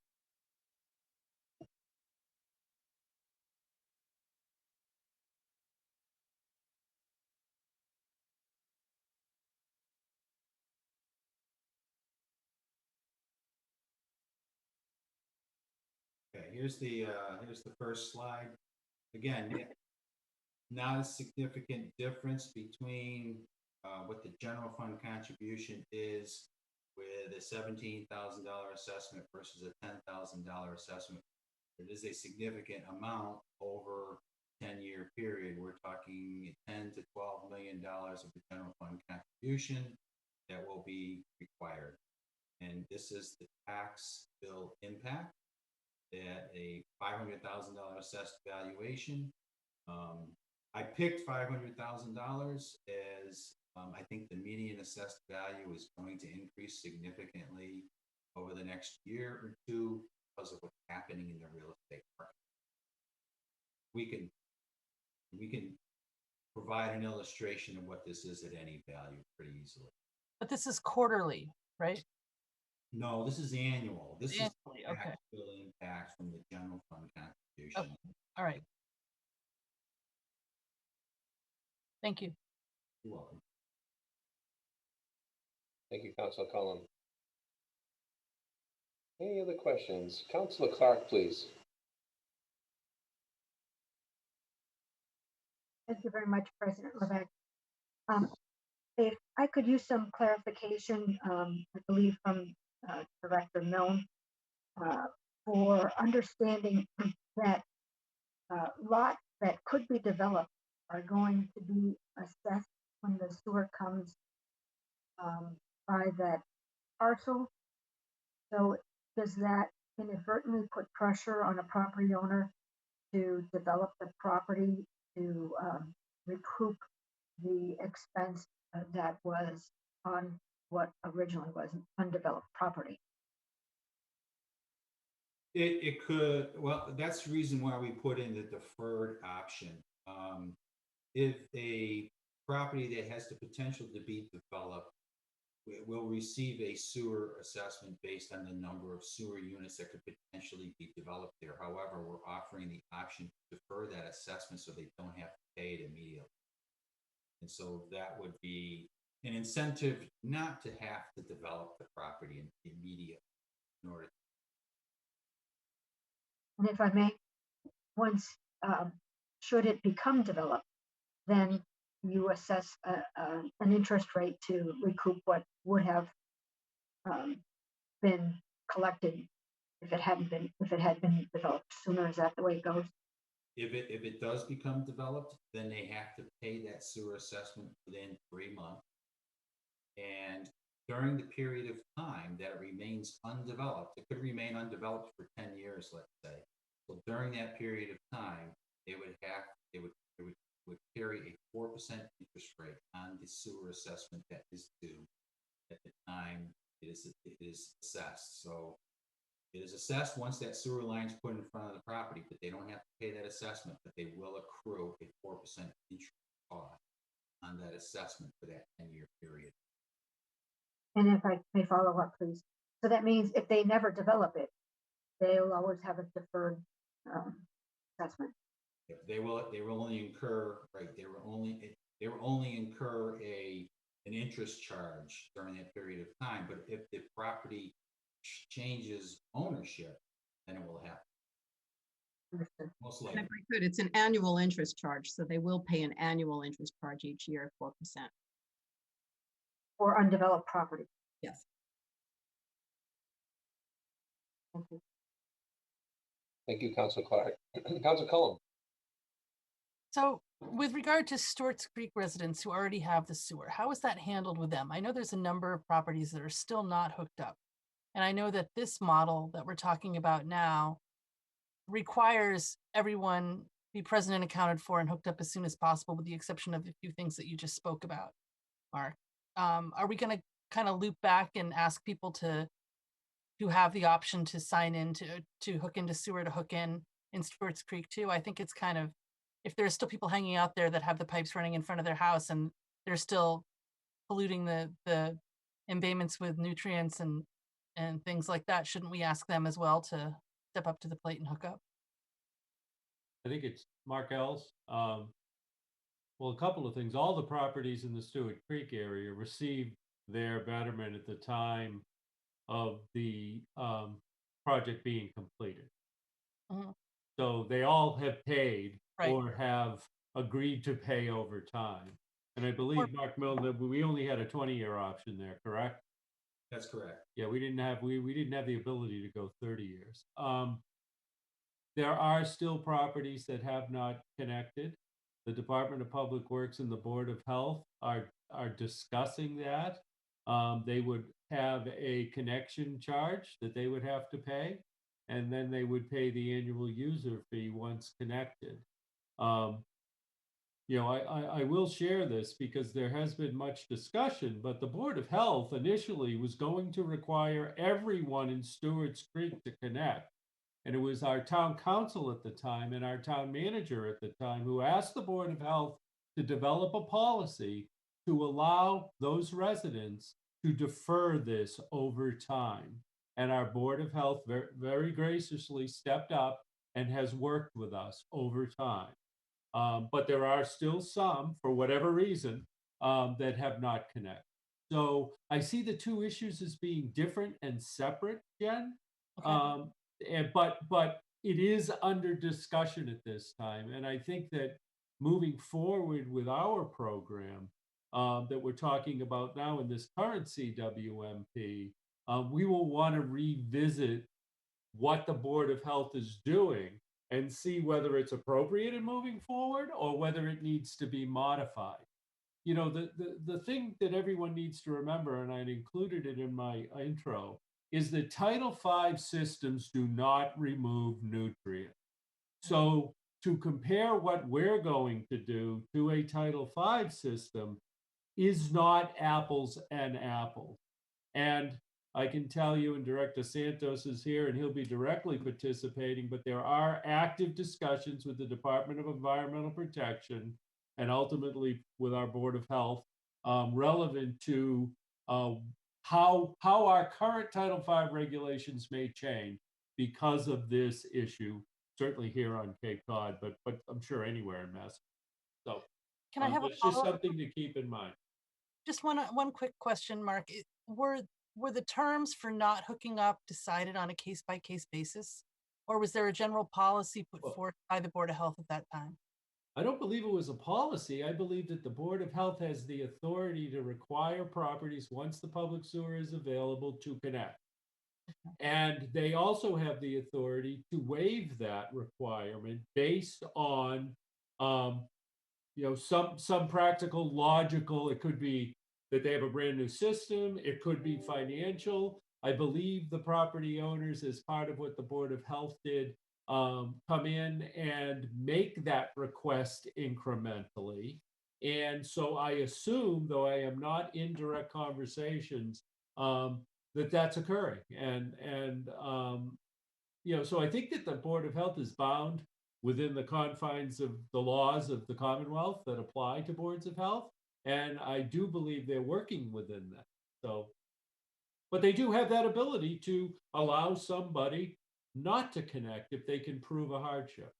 Okay, here's the first slide. Again, not a significant difference between what the general fund contribution is with a $17,000 assessment versus a $10,000 assessment. It is a significant amount over 10-year period. We're talking $10 to $12 million of the general fund contribution that will be required. And this is the tax bill impact at a $500,000 assessed valuation. I picked $500,000 as I think the median assessed value is going to increase significantly over the next year or two because of what's happening in the real estate market. We can provide an illustration of what this is at any value pretty easily. But this is quarterly, right? No, this is annual. This is Annually, okay. actual impact from the general fund contribution. Okay. All right. Thank you. You're welcome. Thank you, Councilor Cullen. Any other questions? Councilor Clark, please. Thank you very much, President Levesque. If I could use some clarification, I believe from Director Milne, for understanding that lots that could be developed are going to be assessed when the sewer comes by that parcel. So does that inadvertently put pressure on a property owner to develop the property to recoup the expense that was on what originally was an undeveloped property? It could, well, that's the reason why we put in the deferred option. If a property that has the potential to be developed will receive a sewer assessment based on the number of sewer units that could potentially be developed there. However, we're offering the option to defer that assessment so they don't have to pay it immediately. And so that would be an incentive not to have to develop the property immediately in order. And if I may, once should it become developed, then you assess an interest rate to recoup what would have been collected if it had been developed sooner. Is that the way it goes? If it does become developed, then they have to pay that sewer assessment within 3 months. And during the period of time that it remains undeveloped, it could remain undeveloped for 10 years, let's say. So during that period of time, they would carry a 4% interest rate on the sewer assessment that is due at the time it is assessed. So it is assessed once that sewer line is put in front of the property, but they don't have to pay that assessment, but they will accrue a 4% interest cost on that assessment for that 10-year period. And if I may follow up, please. So that means if they never develop it, they'll always have a deferred assessment. They will only incur, right, they will only incur an interest charge during that period of time. But if the property changes ownership, then it will happen. Understood. Most And likely. if I could, it's an annual interest charge, so they will pay an annual interest charge each year, 4%. For undeveloped property. Yes. Thank you. Thank you, Councilor Clark. Councilor Cullen. So with regard to Stewart's Creek residents who already have the sewer, how is that handled with them? I know there's a number of properties that are still not hooked up. And I know that this model that we're talking about now requires everyone be present and accounted for and hooked up as soon as possible, with the exception of a few things that you just spoke about, Mark. Are we going to kind of loop back and ask people to have the option to sign in to hook into sewer, to hook in Stewart's Creek too? I think it's kind of, if there's still people hanging out there that have the pipes running in front of their house and they're still polluting the embayments with nutrients and things like that, shouldn't we ask them as well to step up to the plate and hook up? I think it's Mark Ells. Well, a couple of things. All the properties in the Stewart Creek area received their betterment at the time of the project being completed. Mhm. So they all have paid Right. or have agreed to pay over time. And I believe, Mark Milne, that we only had a 20-year option there, correct? That's correct. Yeah, we didn't have the ability to go 30 years. There are still properties that have not connected. The Department of Public Works and the Board of Health are discussing that. They would have a connection charge that they would have to pay, and then they would pay the annual user fee once connected. You know, I will share this because there has been much discussion, but the Board of Health initially was going to require everyone in Stewart's Creek to connect. And it was our town council at the time and our town manager at the time who asked the Board of Health to develop a policy to allow those residents to defer this over time. And our Board of Health very graciously stepped up and has worked with us over time. But there are still some, for whatever reason, that have not connected. So I see the two issues as being different and separate, Jen. Okay. But it is under discussion at this time. And I think that moving forward with our program that we're talking about now in this current CWMP, we will want to revisit what the Board of Health is doing and see whether it's appropriate in moving forward or whether it needs to be modified. You know, the thing that everyone needs to remember, and I included it in my intro, is that Title V systems do not remove nutrients. So to compare what we're going to do to a Title V system is not apples and apples. And I can tell you, and Director Santos is here and he'll be directly participating, but there are active discussions with the Department of Environmental Protection and ultimately with our Board of Health relevant to how our current Title V regulations may change because of this issue, certainly here on Cape Cod, but I'm sure anywhere in Mass. So Can I have a it's just follow-up? something to keep in mind. Just one quick question, Mark. Were the terms for not hooking up decided on a case-by-case basis? Or was there a general policy put forth by the Board of Health at that time? I don't believe it was a policy. I believe that the Board of Health has the authority to require properties, once the public sewer is available, to connect. And they also have the authority to waive that requirement based on, some practical, logical. It could be that they have a brand new system. It could be financial. I believe the property owners, as part of what the Board of Health did, come in and make that request incrementally. And so I assume, though I am not in direct conversations, that that's occurring. So I think that the Board of Health is bound within the confines of the laws of the Commonwealth that apply to boards of health. And I do believe they're working within that. So, but they do have that ability to allow somebody not to connect if they can prove a hardship.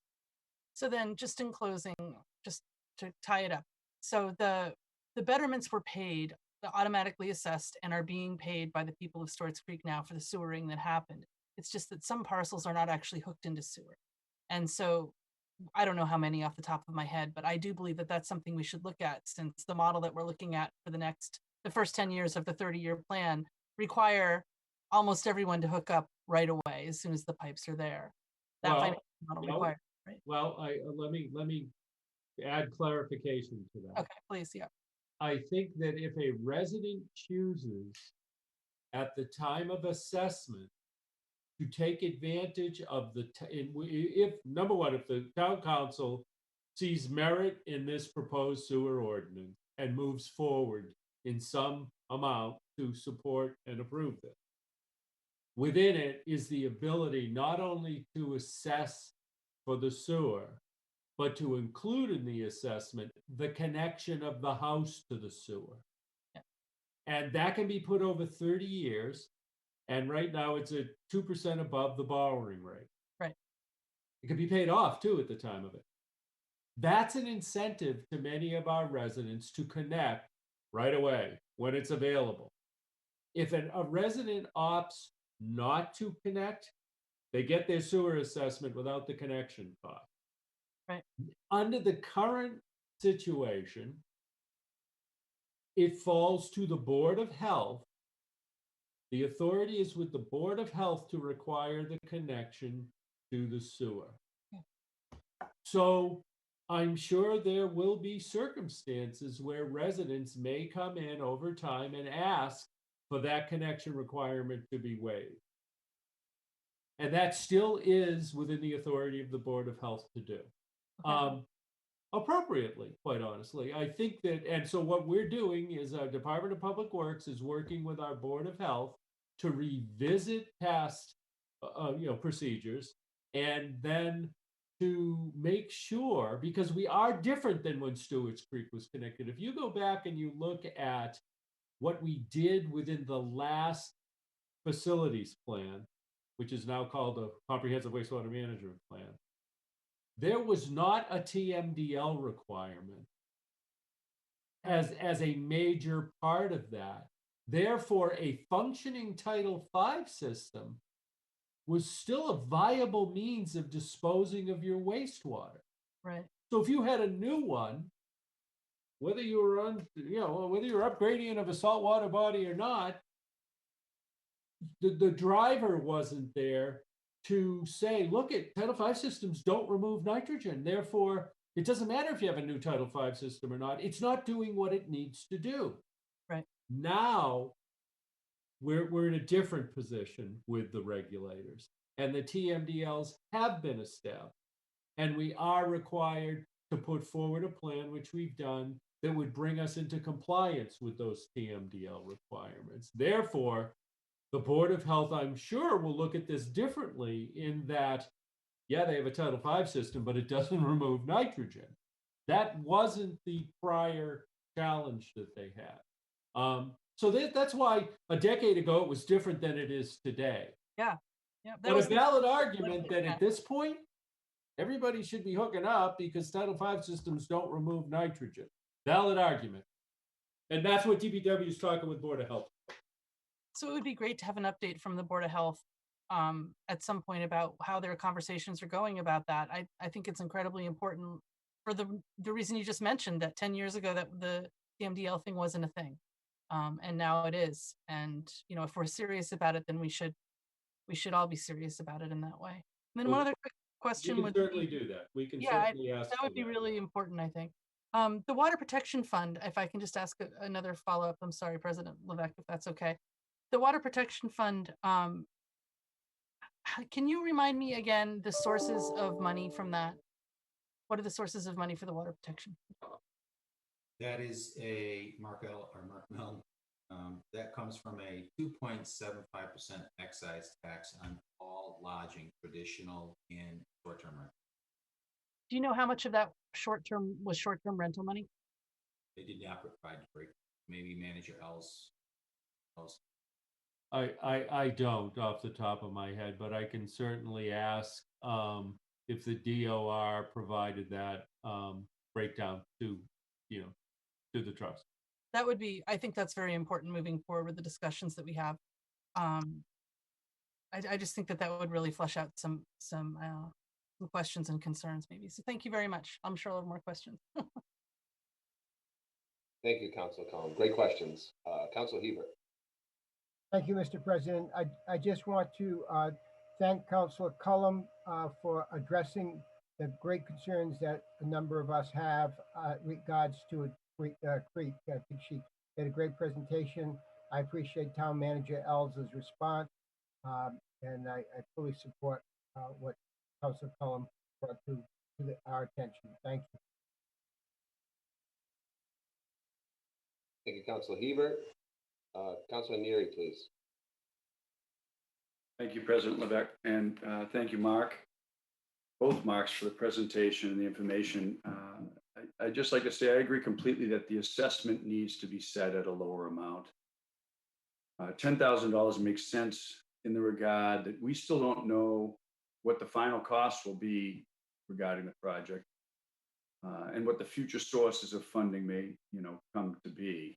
So then, just in closing, just to tie it up. So the betterments were paid, automatically assessed, and are being paid by the people of Stewart's Creek now for the sewering that happened. It's just that some parcels are not actually hooked into sewer. And so I don't know how many off the top of my head, but I do believe that that's something we should look at, since the model that we're looking at for the first 10 years of the 30-year plan require almost everyone to hook up right away as soon as the pipes are there. That financial model requires, right? Well, let me add clarification to that. Okay, please, yeah. I think that if a resident chooses at the time of assessment to take advantage of if number one, if the town council sees merit in this proposed sewer ordinance and moves forward in some amount to support and approve this, within it is the ability not only to assess for the sewer, but to include in the assessment the connection of the house to the sewer. Yeah. And that can be put over 30 years. And right now it's at 2% above the borrowing rate. Right. It can be paid off too at the time of it. That's an incentive to many of our residents to connect right away when it's available. If a resident opts not to connect, they get their sewer assessment without the connection cost. Right. Under the current situation, it falls to the Board of Health. The authority is with the Board of Health to require the connection to the sewer. So I'm sure there will be circumstances where residents may come in over time and ask for that connection requirement to be waived. And that still is within the authority of the Board of Health to do. Okay. Appropriately, quite honestly. I think that, and so what we're doing is our Department of Public Works is working with our Board of Health to revisit past, procedures, and then to make sure, because we are different than when Stewart's Creek was connected. If you go back and you look at what we did within the last facilities plan, which is now called the Comprehensive Wastewater Management Plan, there was not a TMDL requirement as a major part of that. Therefore, a functioning Title V system was still a viable means of disposing of your wastewater. Right. So if you had a new one, whether you were on, whether you're upgrading of a saltwater body or not, the driver wasn't there to say, look, at Title V systems don't remove nitrogen. Therefore, it doesn't matter if you have a new Title V system or not. It's not doing what it needs to do. Right. Now, we're in a different position with the regulators, and the TMDLs have been established, and we are required to put forward a plan, which we've done, that would bring us into compliance with those TMDL requirements. Therefore, the Board of Health, I'm sure, will look at this differently in that, yeah, they have a Title V system, but it doesn't remove nitrogen. That wasn't the prior challenge that they had. So that's why a decade ago it was different than it is today. Yeah. But a valid argument that at this point, everybody should be hooking up because Title V systems don't remove nitrogen. Valid argument. And that's what DPW is talking with Board of Health. So it would be great to have an update from the Board of Health at some point about how their conversations are going about that. I think it's incredibly important for the reason you just mentioned, that 10 years ago that the TMDL thing wasn't a thing. And now it is. And, if we're serious about it, then we should all be serious about it in that way. And then one other quick question We would can certainly be, do that. We can yeah, certainly ask. that would be really important, I think. The Water Protection Fund, if I can just ask another follow-up, I'm sorry, President Levesque, if that's okay. The Water Protection Fund, can you remind me again the sources of money from that? What are the sources of money for the water protection? That is a Mark Mill. That comes from a 2.75% excise tax on all lodging, traditional and short-term rent. Do you know how much of that short-term rental money? They did not provide break. Maybe Manager L's. I don't off the top of my head, but I can certainly ask if the DOR provided that breakdown to the trust. That would be, I think that's very important moving forward with the discussions that we have. I just think that would really flesh out some questions and concerns maybe. So thank you very much. I'm sure I'll have more questions. Thank you, Councilor Collins. Great questions. Councilor Hebert. Thank you, Mr. President. I just want to thank Councilor Cullum for addressing the great concerns that a number of us have regards to Creek. I think she did a great presentation. I appreciate Town Manager Ells' response, and I fully support what Councilor Cullum brought to our attention. Thank you. Thank you, Councilor Hebert. Councilor Neary, please. Thank you, President Levesque, and thank you, Mark, both Marks, for the presentation and the information. I'd just like to say I agree completely that the assessment needs to be set at a lower amount. $10,000 makes sense in the regard that we still don't know what the final cost will be regarding the project and what the future sources of funding may, come to be.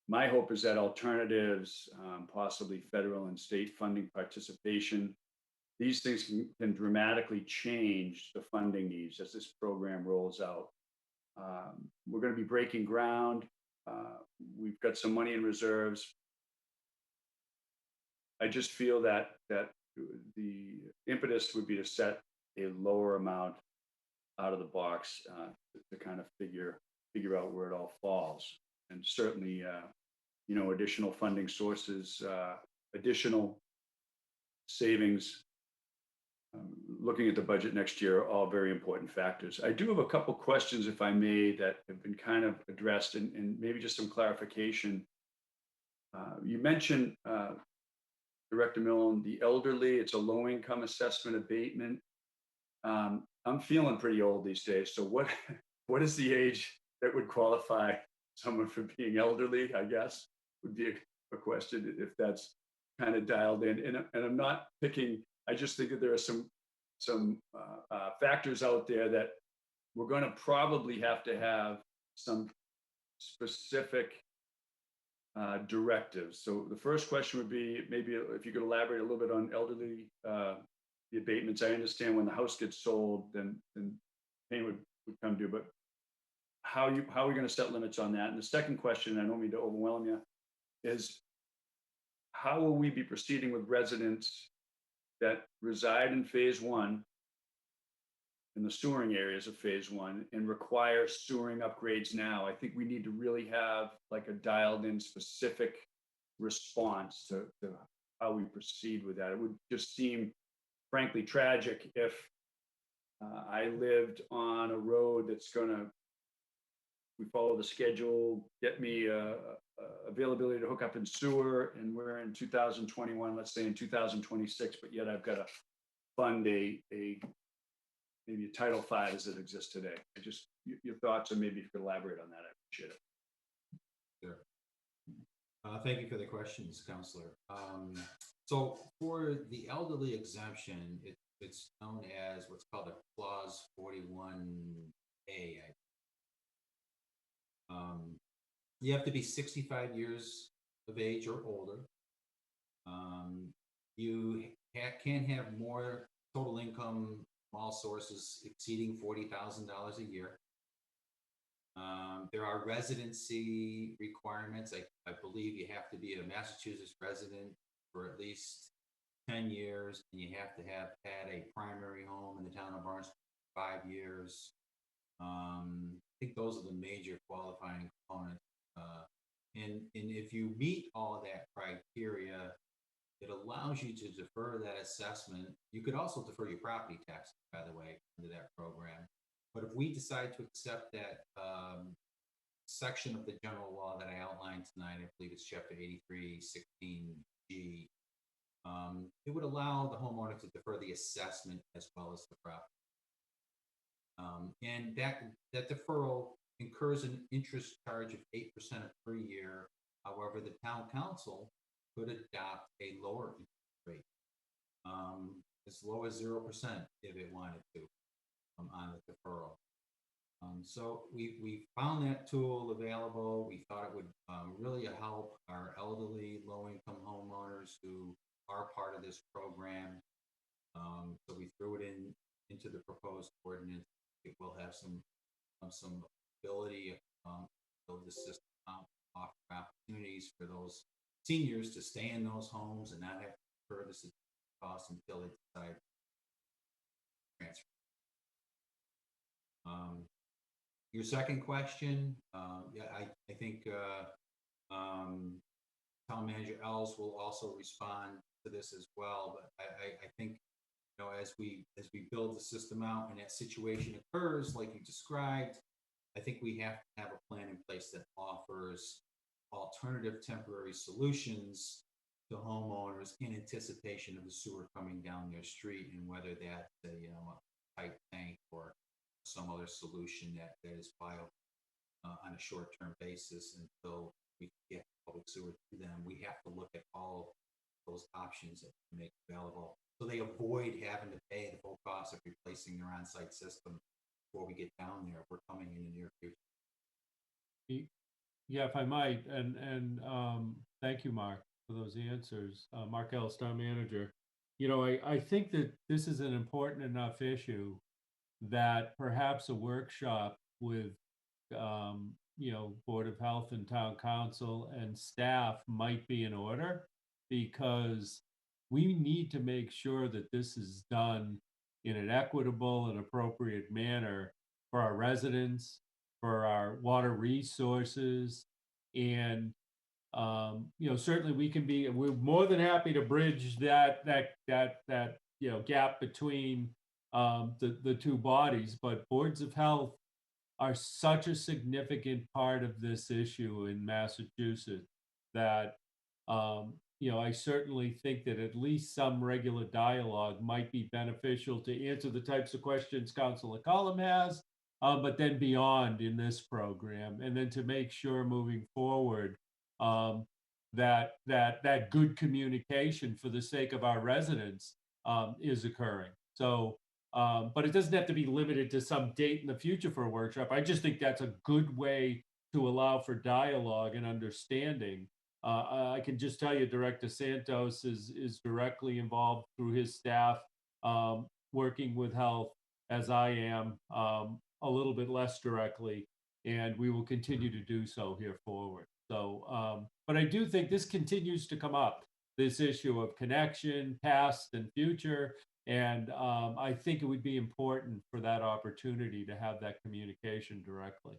My hope is that alternatives, possibly federal and state funding participation, these things can dramatically change the funding needs as this program rolls out. We're going to be breaking ground. We've got some money in reserves. I just feel that the impetus would be to set a lower amount out of the box to kind of figure out where it all falls. And certainly, additional funding sources, additional savings, looking at the budget next year are all very important factors. I do have a couple questions, if I may, that have been kind of addressed and maybe just some clarification. You mentioned, Director Milne, the elderly, it's a low-income assessment abatement. I'm feeling pretty old these days. So what what is the age that would qualify someone for being elderly? I guess would be a question if that's kind of dialed in. And I'm not picking. I just think that there are some factors out there that we're going to probably have to have some specific directives. So the first question would be maybe if you could elaborate a little bit on elderly the abatements. I understand when the house gets sold, then pain would come due, but how are we going to set limits on that? And the second question, I don't mean to overwhelm you, is how will we be proceeding with residents that reside in phase one, in the sewering areas of phase one, and require sewering upgrades now? I think we need to really have like a dialed in specific response to how we proceed with that. It would just seem frankly tragic if I lived on a road that's gonna, we follow the schedule, get me availability to hook up in sewer, and we're in 2021, let's say in 2026, but yet I've got to fund a maybe a Title V as it exists today. I just, your thoughts, and maybe if you could elaborate on that, I appreciate it. Sure. Thank you for the questions, Counselor. So for the elderly exemption, it's known as what's called a Clause 41A. You have to be 65 years of age or older. You can't have more total income from all sources exceeding $40,000 a year. There are residency requirements. I believe you have to be a Massachusetts resident for at least 10 years, and you have to have had a primary home in the town of Barnstable for 5 years. I think those are the major qualifying components. And if you meet all of that criteria, it allows you to defer that assessment. You could also defer your property tax, by the way, under that program. But if we decide to accept that section of the general law that I outlined tonight, I believe it's chapter 8316G, it would allow the homeowner to defer the assessment as well as the property. And that deferral incurs an interest charge of 8% per year. However, the town council could adopt a lower interest rate, as low as 0% if it wanted to, on the deferral. So we found that tool available. We thought it would really help our elderly, low-income homeowners who are part of this program. So we threw it into the proposed ordinance. It will have some ability to build the system out, offer opportunities for those seniors to stay in those homes and not have to incur the cost until they decide to transfer. Your second question, yeah, I think Town Manager Els will also respond to this as well. But I think, you know, as we build the system out and that situation occurs like you described, I think we have to have a plan in place that offers alternative temporary solutions to homeowners in anticipation of the sewer coming down their street, and whether that's a pipe tank or some other solution that is viable on a short-term basis until we get public sewer to them. We have to look at all those options that we make available so they avoid having to pay the full cost of replacing their on-site system before we get down there. We're coming in the near future. Yeah, if I might, and thank you, Mark, for those answers. Mark Ellis, Town Manager. You know, I think that this is an important enough issue that perhaps a workshop with, Board of Health and Town Council and staff might be in order, because we need to make sure that this is done in an equitable and appropriate manner for our residents, for our water resources, and certainly we're more than happy to bridge that gap between the two bodies. But boards of health are such a significant part of this issue in Massachusetts that I certainly think that at least some regular dialogue might be beneficial to answer the types of questions Councilor Cullum has, but then beyond in this program, and then to make sure moving forward that good communication for the sake of our residents is occurring. So, but it doesn't have to be limited to some date in the future for a workshop. I just think that's a good way to allow for dialogue and understanding. I can just tell you, Director Santos is directly involved through his staff, working with health, as I am, a little bit less directly, and we will continue to do so here forward. So, but I do think this continues to come up, this issue of connection, past and future, and I think it would be important for that opportunity to have that communication directly.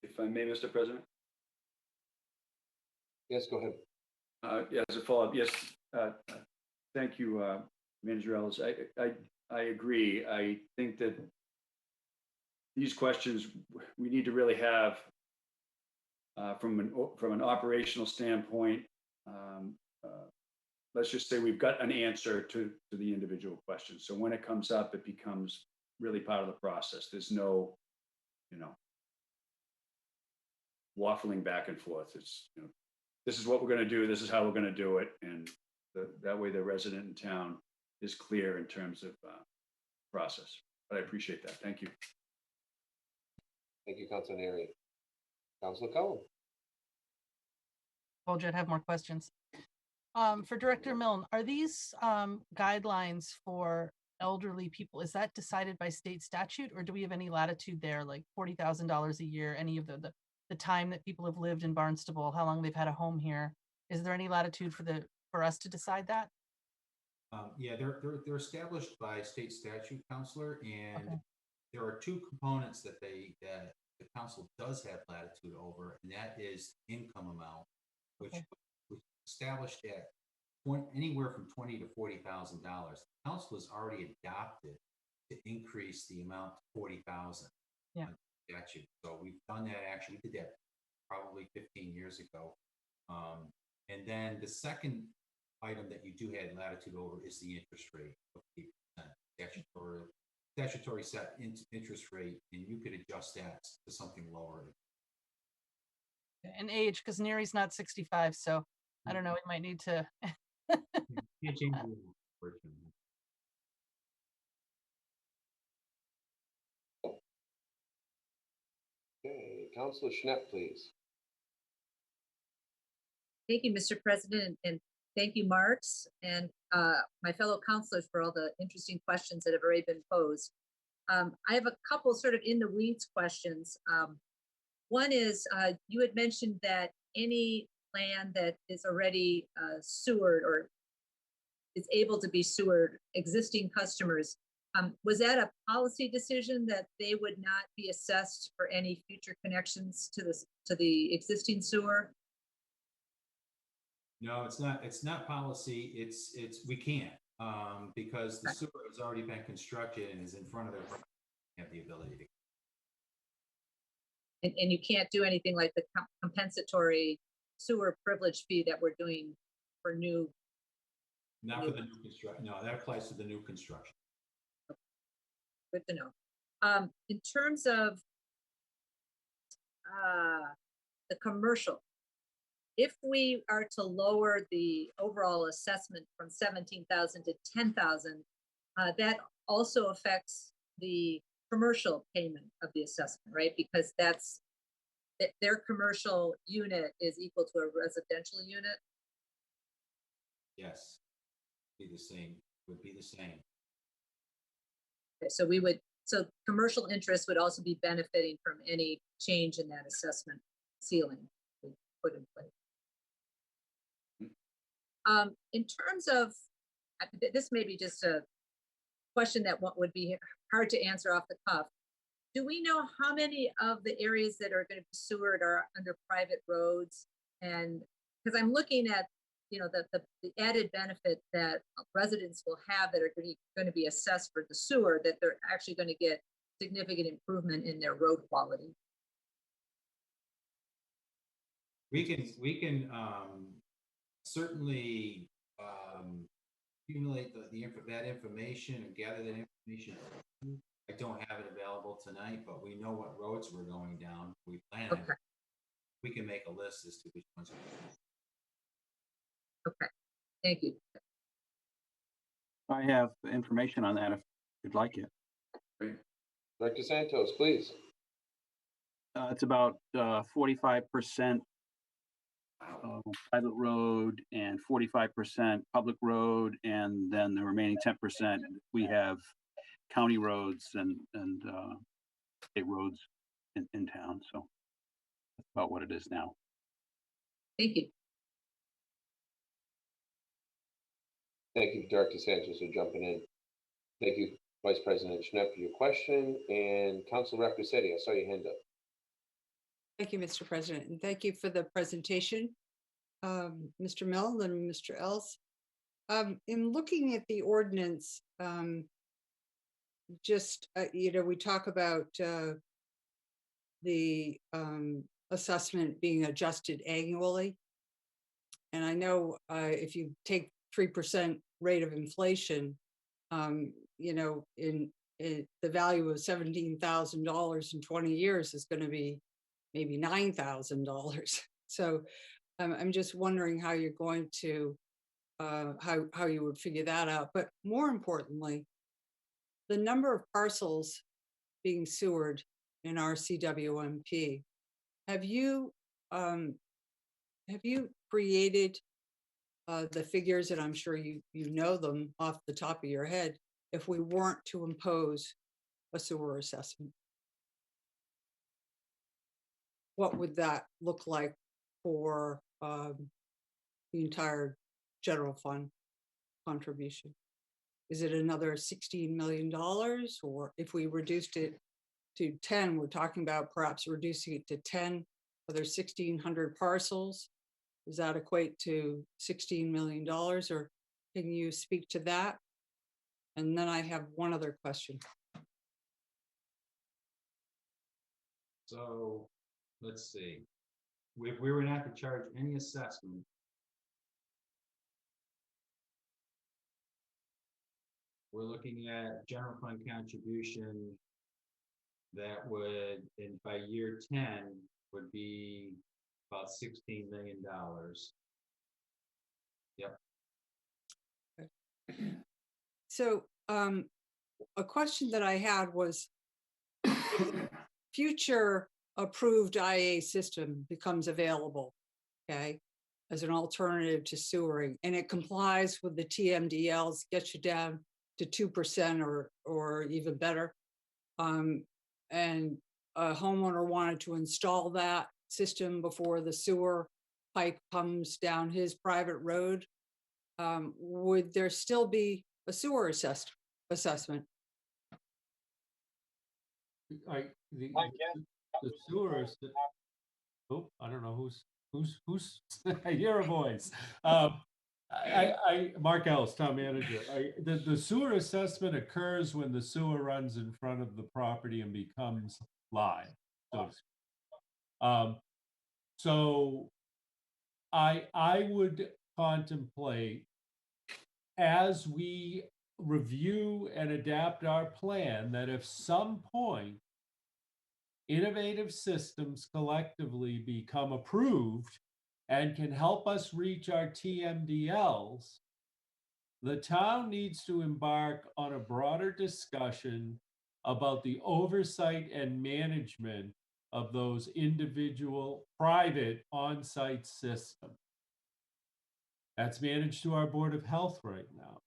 If I may, Mr. President? Yes, go ahead. Yeah, as a follow-up, yes. Thank you, Manager Ellis. I agree. I think that these questions we need to really have from an operational standpoint. Let's just say we've got an answer to the individual question. So when it comes up, it becomes really part of the process. There's no, waffling back and forth. It's, this is what we're going to do. This is how we're going to do it. And that way the resident in town is clear in terms of process. But I appreciate that. Thank you. Thank you, Councilor Neri. Councilor Cullum. Told you I'd have more questions. For Director Milne, are these guidelines for elderly people, is that decided by state statute, or do we have any latitude there, like $40,000 a year, any of the time that people have lived in Barnstable, how long they've had a home here? Is there any latitude for us to decide that? Yeah, they're established by state statute, Counselor, and Okay. there are two components that the council does have latitude over, and that is income amount, which Okay. was established at anywhere from $20,000 to $40,000. The council has already adopted to increase the amount to $40,000. Yeah. Statute. So we've done that. Actually, we did that probably 15 years ago. And then the second item that you do have latitude over is the interest rate of 8%, statutory set interest rate, and you could adjust that to something lower. And age, because Neri's not 65, so I don't know, we might need to. Can't change the rule, unfortunately. Okay, Councilor Schnapp, please. Thank you, Mr. President, and thank you, Marks, and my fellow councilors for all the interesting questions that have already been posed. I have a couple sort of in the weeds questions. One is, you had mentioned that any land that is already sewered or is able to be sewered, existing customers, was that a policy decision that they would not be assessed for any future connections to the existing sewer? No, it's not. It's not policy. We can't because the sewer has already been constructed and is in front of their property. Have the ability to. And you can't do anything like the compensatory sewer privilege fee that we're doing for new. Not for the new construction. No, that applies to the new construction. Good to know. In terms of the commercial, if we are to lower the overall assessment from 17,000 to 10,000, that also affects the commercial payment of the assessment, right? Because their commercial unit is equal to a residential unit. Yes, be the same. Would be the same. Okay, so commercial interest would also be benefiting from any change in that assessment ceiling we put in place. In terms of, this may be just a question that would be hard to answer off the cuff. Do we know how many of the areas that are going to be sewered are under private roads? And because I'm looking at, the added benefit that residents will have that are going to be assessed for the sewer, that they're actually going to get significant improvement in their road quality. We can certainly accumulate that information and gather that information. I don't have it available tonight, but we know what roads we're going down. We plan it. Okay. We can make a list as to which ones. Okay, thank you. I have information on that if you'd like it. Director Santos, please. It's about 45% private road and 45% public road, and then the remaining 10% we have county roads and state roads in town. So that's about what it is now. Thank you. Thank you, Director Sanchez, for jumping in. Thank you, Vice President Schnepp, for your question. And Council Rep Rossetti, I saw your hand up. Thank you, Mr. President, and thank you for the presentation, Mr. Mill and Mr. Els. In looking at the ordinance, we talk about the assessment being adjusted annually. And I know if you take 3% rate of inflation, in the value of $17,000 in 20 years is going to be maybe $9,000. So I'm just wondering how you're going to, how you would figure that out. But more importantly, the number of parcels being sewered in our CWMP. Have you created the figures, and I'm sure you know them off the top of your head, if we weren't to impose a sewer assessment? What would that look like for the entire general fund contribution? Is it another $16 million? Or if we reduced it to 10, we're talking about perhaps reducing it to 10, are there 1,600 parcels? Does that equate to $16 million? Or can you speak to that? And then I have one other question. So let's see. If we were not to charge any assessment, we're looking at general fund contribution that would, by year 10, would be about $16 million. Yep. So a question that I had was, future approved IA system becomes available, okay, as an alternative to sewering, and it complies with the TMDLs, gets you down to 2% or even better, and a homeowner wanted to install that system before the sewer pipe comes down his private road, would there still be a sewer assessment? The sewers. Oh, I don't know who's. I hear a voice. Mark Ellis, town manager. The sewer assessment occurs when the sewer runs in front of the property and becomes live. So I would contemplate, as we review and adapt our plan, that if some point innovative systems collectively become approved and can help us reach our TMDLs, the town needs to embark on a broader discussion about the oversight and management of those individual private on-site systems. That's managed through our Board of Health right now.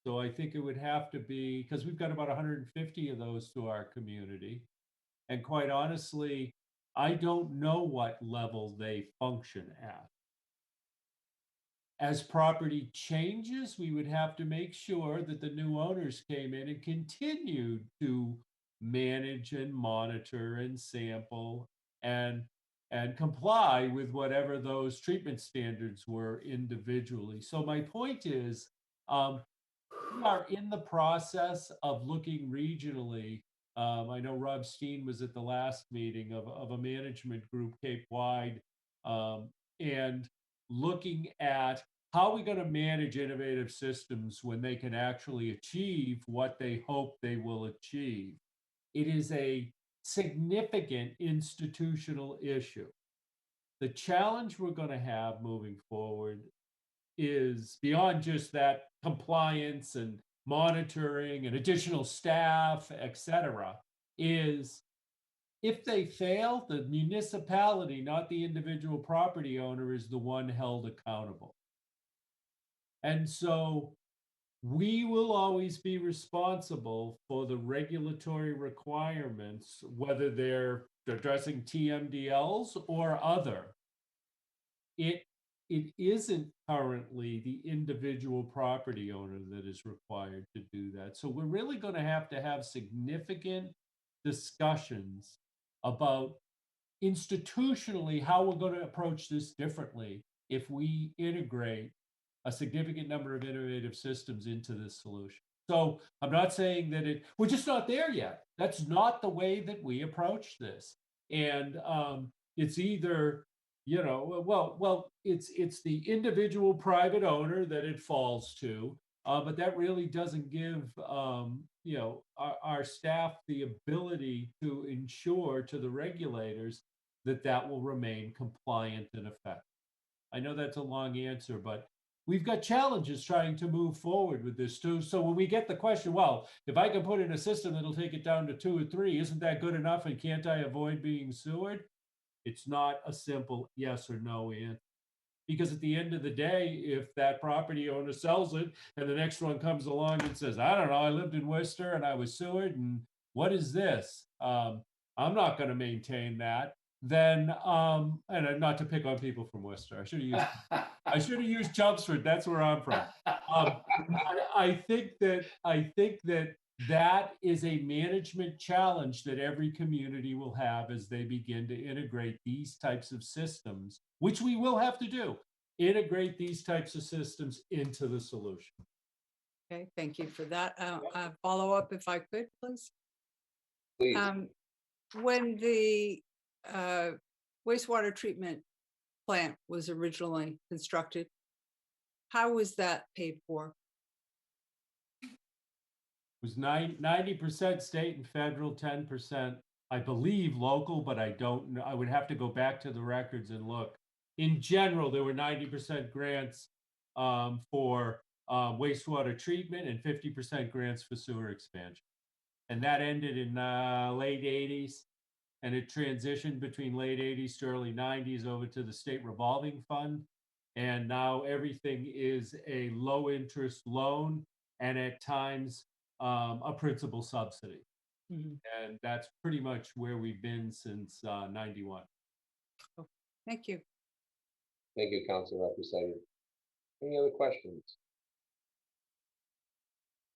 So I think it would have to be, because we've got about 150 of those to our community. And quite honestly, I don't know what level they function at. As property changes, we would have to make sure that the new owners came in and continued to manage and monitor and sample and comply with whatever those treatment standards were individually. So my point is, we are in the process of looking regionally. I know Rob Steen was at the last meeting of a management group Cape-wide, and looking at how are we going to manage innovative systems when they can actually achieve what they hope they will achieve? It is a significant institutional issue. The challenge we're going to have moving forward is beyond just that compliance and monitoring and additional staff, et cetera, is if they fail, the municipality, not the individual property owner, is the one held accountable. And so we will always be responsible for the regulatory requirements, whether they're addressing TMDLs or other. It isn't currently the individual property owner that is required to do that. So we're really going to have significant discussions about institutionally how we're going to approach this differently if we integrate a significant number of innovative systems into this solution. So I'm not saying that we're just not there yet. That's not the way that we approach this. And it's either, it's the individual private owner that it falls to, but that really doesn't give, our staff the ability to ensure to the regulators that will remain compliant and effective. I know that's a long answer, but we've got challenges trying to move forward with this too. So when we get the question, well, if I can put in a system that'll take it down to 2 or 3, isn't that good enough? And can't I avoid being sewered? It's not a simple yes or no answer. Because at the end of the day, if that property owner sells it and the next one comes along and says, I don't know, I lived in Worcester and I was sewered, and what is this? I'm not going to maintain that. Then, and not to pick on people from Worcester, I should have used Chelmsford. That's where I'm from. I think that is a management challenge that every community will have as they begin to integrate these types of systems, which we will have to do. Integrate these types of systems into the solution. Okay, thank you for that. Follow up if I could, please. Please. When the wastewater treatment plant was originally constructed, how was that paid for? It was 90% state and federal, 10%, I believe, local, but I don't know. I would have to go back to the records and look. In general, there were 90% grants for wastewater treatment and 50% grants for sewer expansion. And that ended in late 80s. And it transitioned between late 80s to early 90s over to the state revolving fund. And now everything is a low interest loan and at times a principal subsidy. Mm-hmm. And that's pretty much where we've been since 91. Oh, thank you. Thank you, Councilor Representative. Any other questions?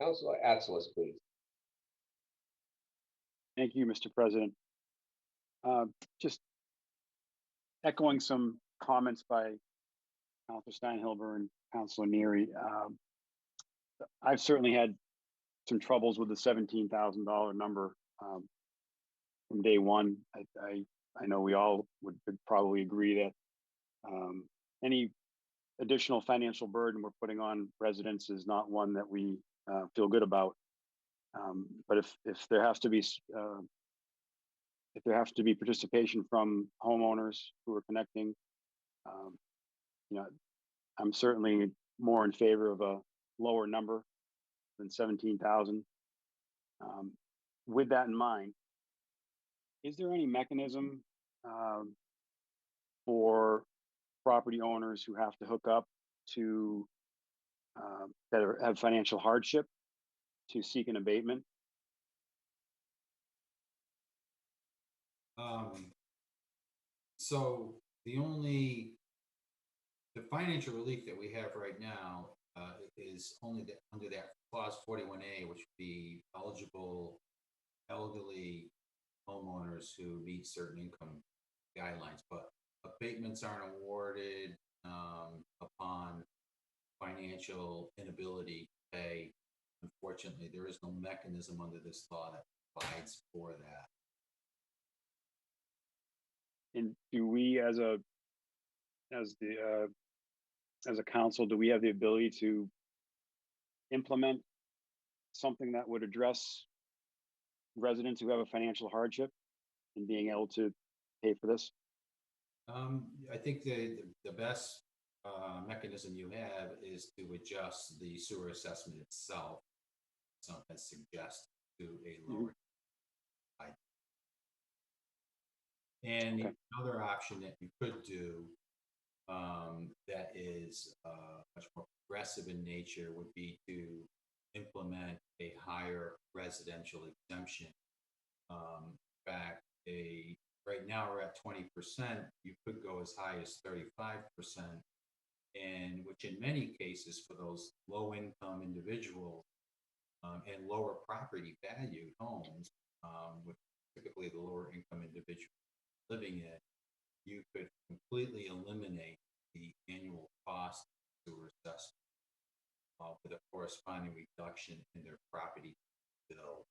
Councilor Atzelis, please. Thank you, Mr. President. Just echoing some comments by Councilor Steinhilber and Councilor Neary. I've certainly had some troubles with the $17,000 number from day one. I know we all would probably agree that any additional financial burden we're putting on residents is not one that we feel good about. But if there has to be participation from homeowners who are connecting, I'm certainly more in favor of a lower number than 17,000. With that in mind, is there any mechanism for property owners who have to hook up to have financial hardship to seek an abatement? So the financial relief that we have right now is only under that clause 41A, which would be eligible elderly homeowners who meet certain income guidelines, but abatements aren't awarded upon financial inability to pay. Unfortunately, there is no mechanism under this law that provides for that. And do we, as the as a council, do we have the ability to implement something that would address residents who have a financial hardship and being able to pay for this? I think the best mechanism you have is to adjust the sewer assessment itself. Some has suggested to a lower. And Okay. another option that you could do that is much more progressive in nature would be to implement a higher residential exemption. In fact, right now we're at 20%. You could go as high as 35%, and which in many cases for those low-income individuals and lower property value homes, with typically the lower income individual living in, you could completely eliminate the annual cost of sewer assessment with a corresponding reduction in their property bill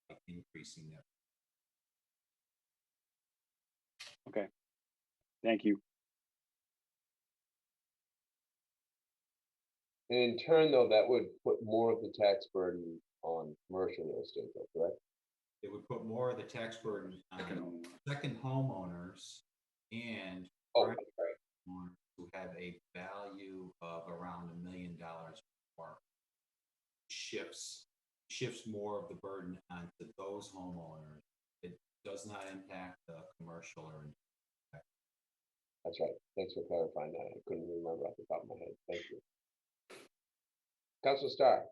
by increasing their. Okay, thank you. And in turn, though, that would put more of the tax burden on commercial real estate, though, correct? It would put more of the tax burden on second homeowners and private homeowners who have a value of around $1 million or shifts more of the burden onto those homeowners. It does not impact the commercial or. That's right. Thanks for clarifying that. I couldn't remember off the top of my head. Thank you. Councilor Starr.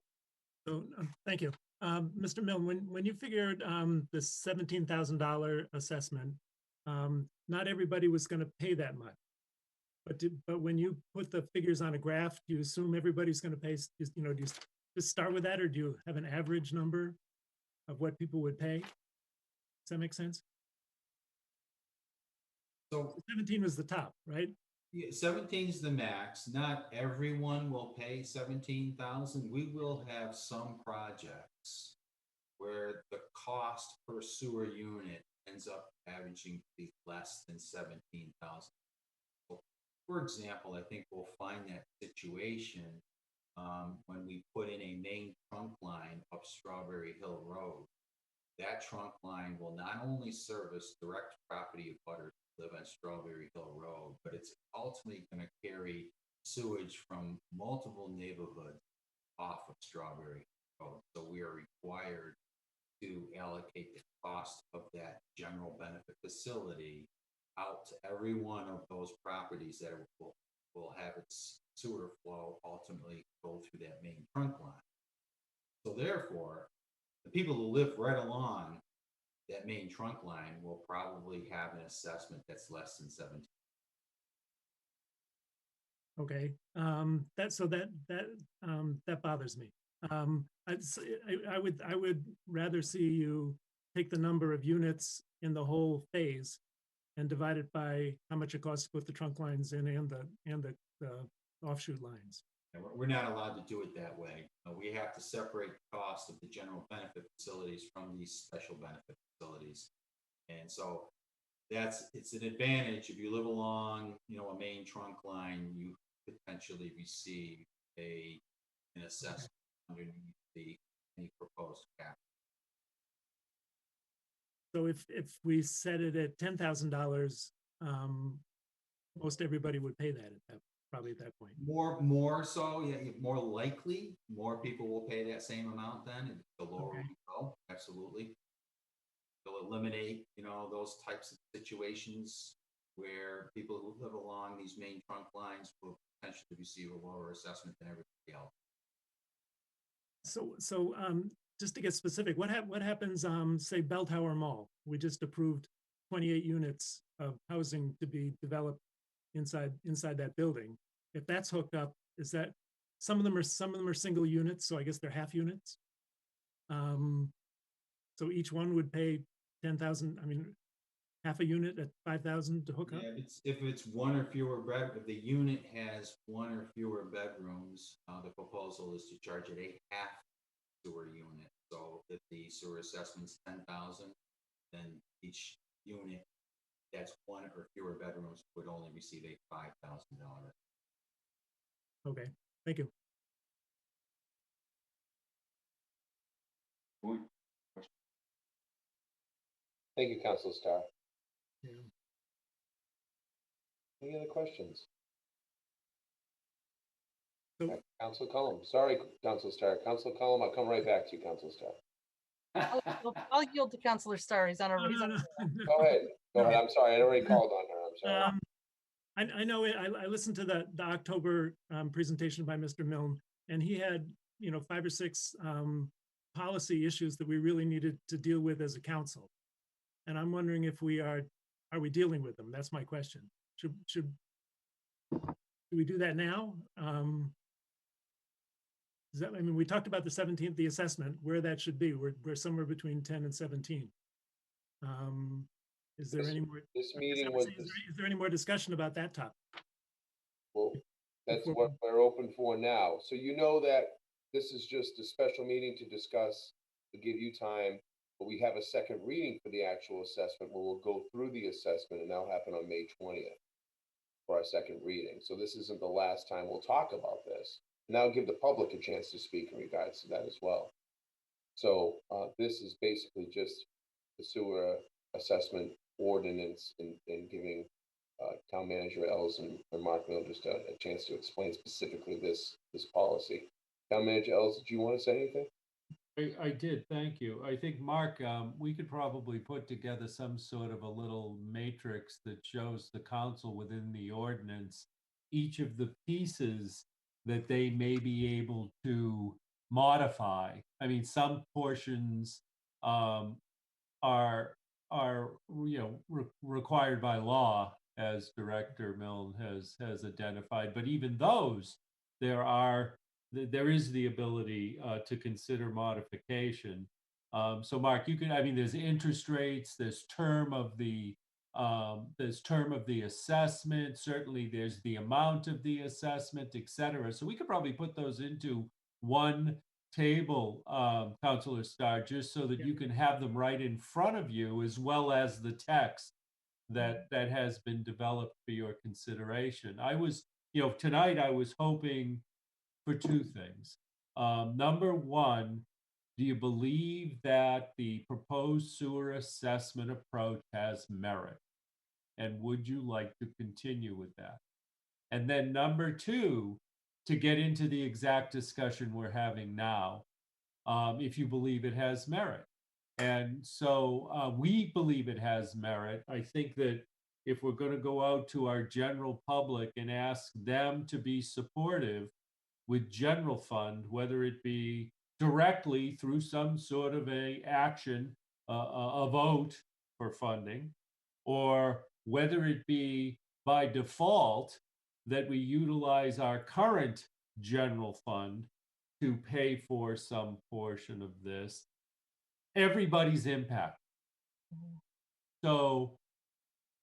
So, thank you. Mr. Milne, when you figured the $17,000 assessment, not everybody was going to pay that much. But when you put the figures on a graph, do you assume everybody's going to pay, do you just start with that, or do you have an average number of what people would pay? Does that make sense? So 17 was the top, right? Yeah, 17 is the max. Not everyone will pay 17,000. We will have some projects where the cost per sewer unit ends up averaging to be less than 17,000. For example, I think we'll find that situation when we put in a main trunk line up Strawberry Hill Road. That trunk line will not only service direct property of butters who live on Strawberry Hill Road, but it's ultimately going to carry sewage from multiple neighborhoods off of Strawberry Road. So we are required to allocate the cost of that general benefit facility out to every one of those properties that will have its sewer flow ultimately go through that main trunk line. So therefore, the people who live right along that main trunk line will probably have an assessment that's less than 17. Okay, that bothers me. I would rather see you take the number of units in the whole phase and divide it by how much it costs to put the trunk lines in and the offshoot lines. And we're not allowed to do it that way. We have to separate the cost of the general benefit facilities from these special benefit facilities. And so it's an advantage if you live along, a main trunk line, you potentially receive an assessment underneath any proposed cap. So if we set it at $10,000, most everybody would pay that probably at that point. More so, yeah, more likely, more people will pay that same amount then, the lower we go, absolutely. They'll eliminate, those types of situations where people who live along these main trunk lines will potentially receive a lower assessment than everybody else. So just to get specific, what happens, say Bell Tower Mall? We just approved 28 units of housing to be developed inside that building. If that's hooked up, is that some of them are single units, so I guess they're half units. So each one would pay 10,000. I mean, half a unit at 5,000 to hook up. Yeah, if it's one or fewer if the unit has one or fewer bedrooms, the proposal is to charge it a half sewer unit. So if the sewer assessment's 10,000, then each unit that's one or fewer bedrooms would only receive a $5,000. Okay, thank you. Thank you, Council Star. Yeah. Any other questions? So- Council Cullum, sorry, Council Star. Council Cullum, I'll come right back to you, Council Star. I'll yield to Counselor Starr. He's on a, he's on a No. Go ahead, I'm sorry, I already called on her, I'm sorry. I know I listened to the October presentation by Mr. Milne, and he had, 5 or 6 policy issues that we really needed to deal with as a council. And I'm wondering if are we dealing with them? That's my question. Should we do that now? We talked about the 17th, the assessment, where that should be. We're somewhere between 10 and 17. Is there any more? This meeting was, Is there any more discussion about that topic? well, that's what we're open for now. So you know that this is just a special meeting to discuss, to give you time, but we have a second reading for the actual assessment where we'll go through the assessment, and that'll happen on May 20th for our second reading. So this isn't the last time we'll talk about this. And that'll give the public a chance to speak in regards to that as well. So this is basically just the sewer assessment ordinance and giving Town Manager Ells and Mark Mill just a chance to explain specifically this policy. Town Manager Ells, did you want to say anything? I did, thank you. I think, Mark, we could probably put together some sort of a little matrix that shows the council within the ordinance, each of the pieces that they may be able to modify. I mean, some portions are required by law, as Director Milne has identified, but even those, there is the ability to consider modification. So Mark, there's interest rates, there's term of the assessment, certainly there's the amount of the assessment, et cetera. So we could probably put those into one table, Councilor Starr, just so that you can have them right in front of you, as well as the text that has been developed for your consideration. Tonight I was hoping for 2 things. Number one, do you believe that the proposed sewer assessment approach has merit? And would you like to continue with that? And then number 2, to get into the exact discussion we're having now, if you believe it has merit. And so we believe it has merit. I think that if we're going to go out to our general public and ask them to be supportive with general fund, whether it be directly through some sort of a action, a vote for funding, or whether it be by default that we utilize our current general fund to pay for some portion of this, everybody's impacted. So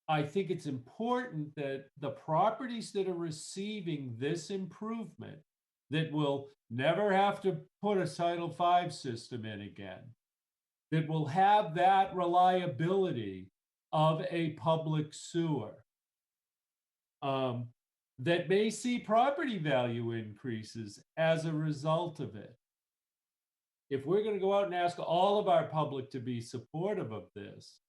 I think it's important that the properties that are receiving this improvement, that will never have to put a Title V system in again, that will have that reliability of a public sewer, that may see property value increases as a result of it. If we're going to go out and ask all of our public to be supportive of this,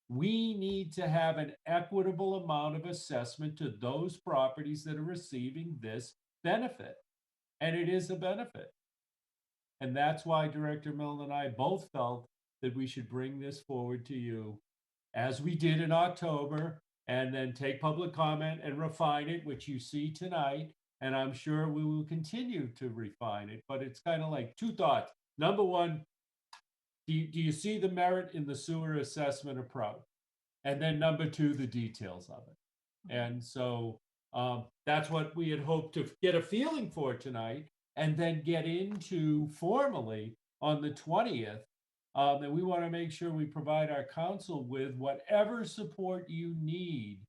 we need to have an equitable amount of assessment to those properties that are receiving this benefit. And it is a benefit. And that's why Director Milne and I both felt that we should bring this forward to you, as we did in October, and then take public comment and refine it, which you see tonight. And I'm sure we will continue to refine it, but it's kind of like 2 thoughts. Number one, do you see the merit in the sewer assessment approach? And then number 2, the details of it. And so that's what we had hoped to get a feeling for tonight, and then get into formally on the 20th. And we want to make sure we provide our council with whatever support you need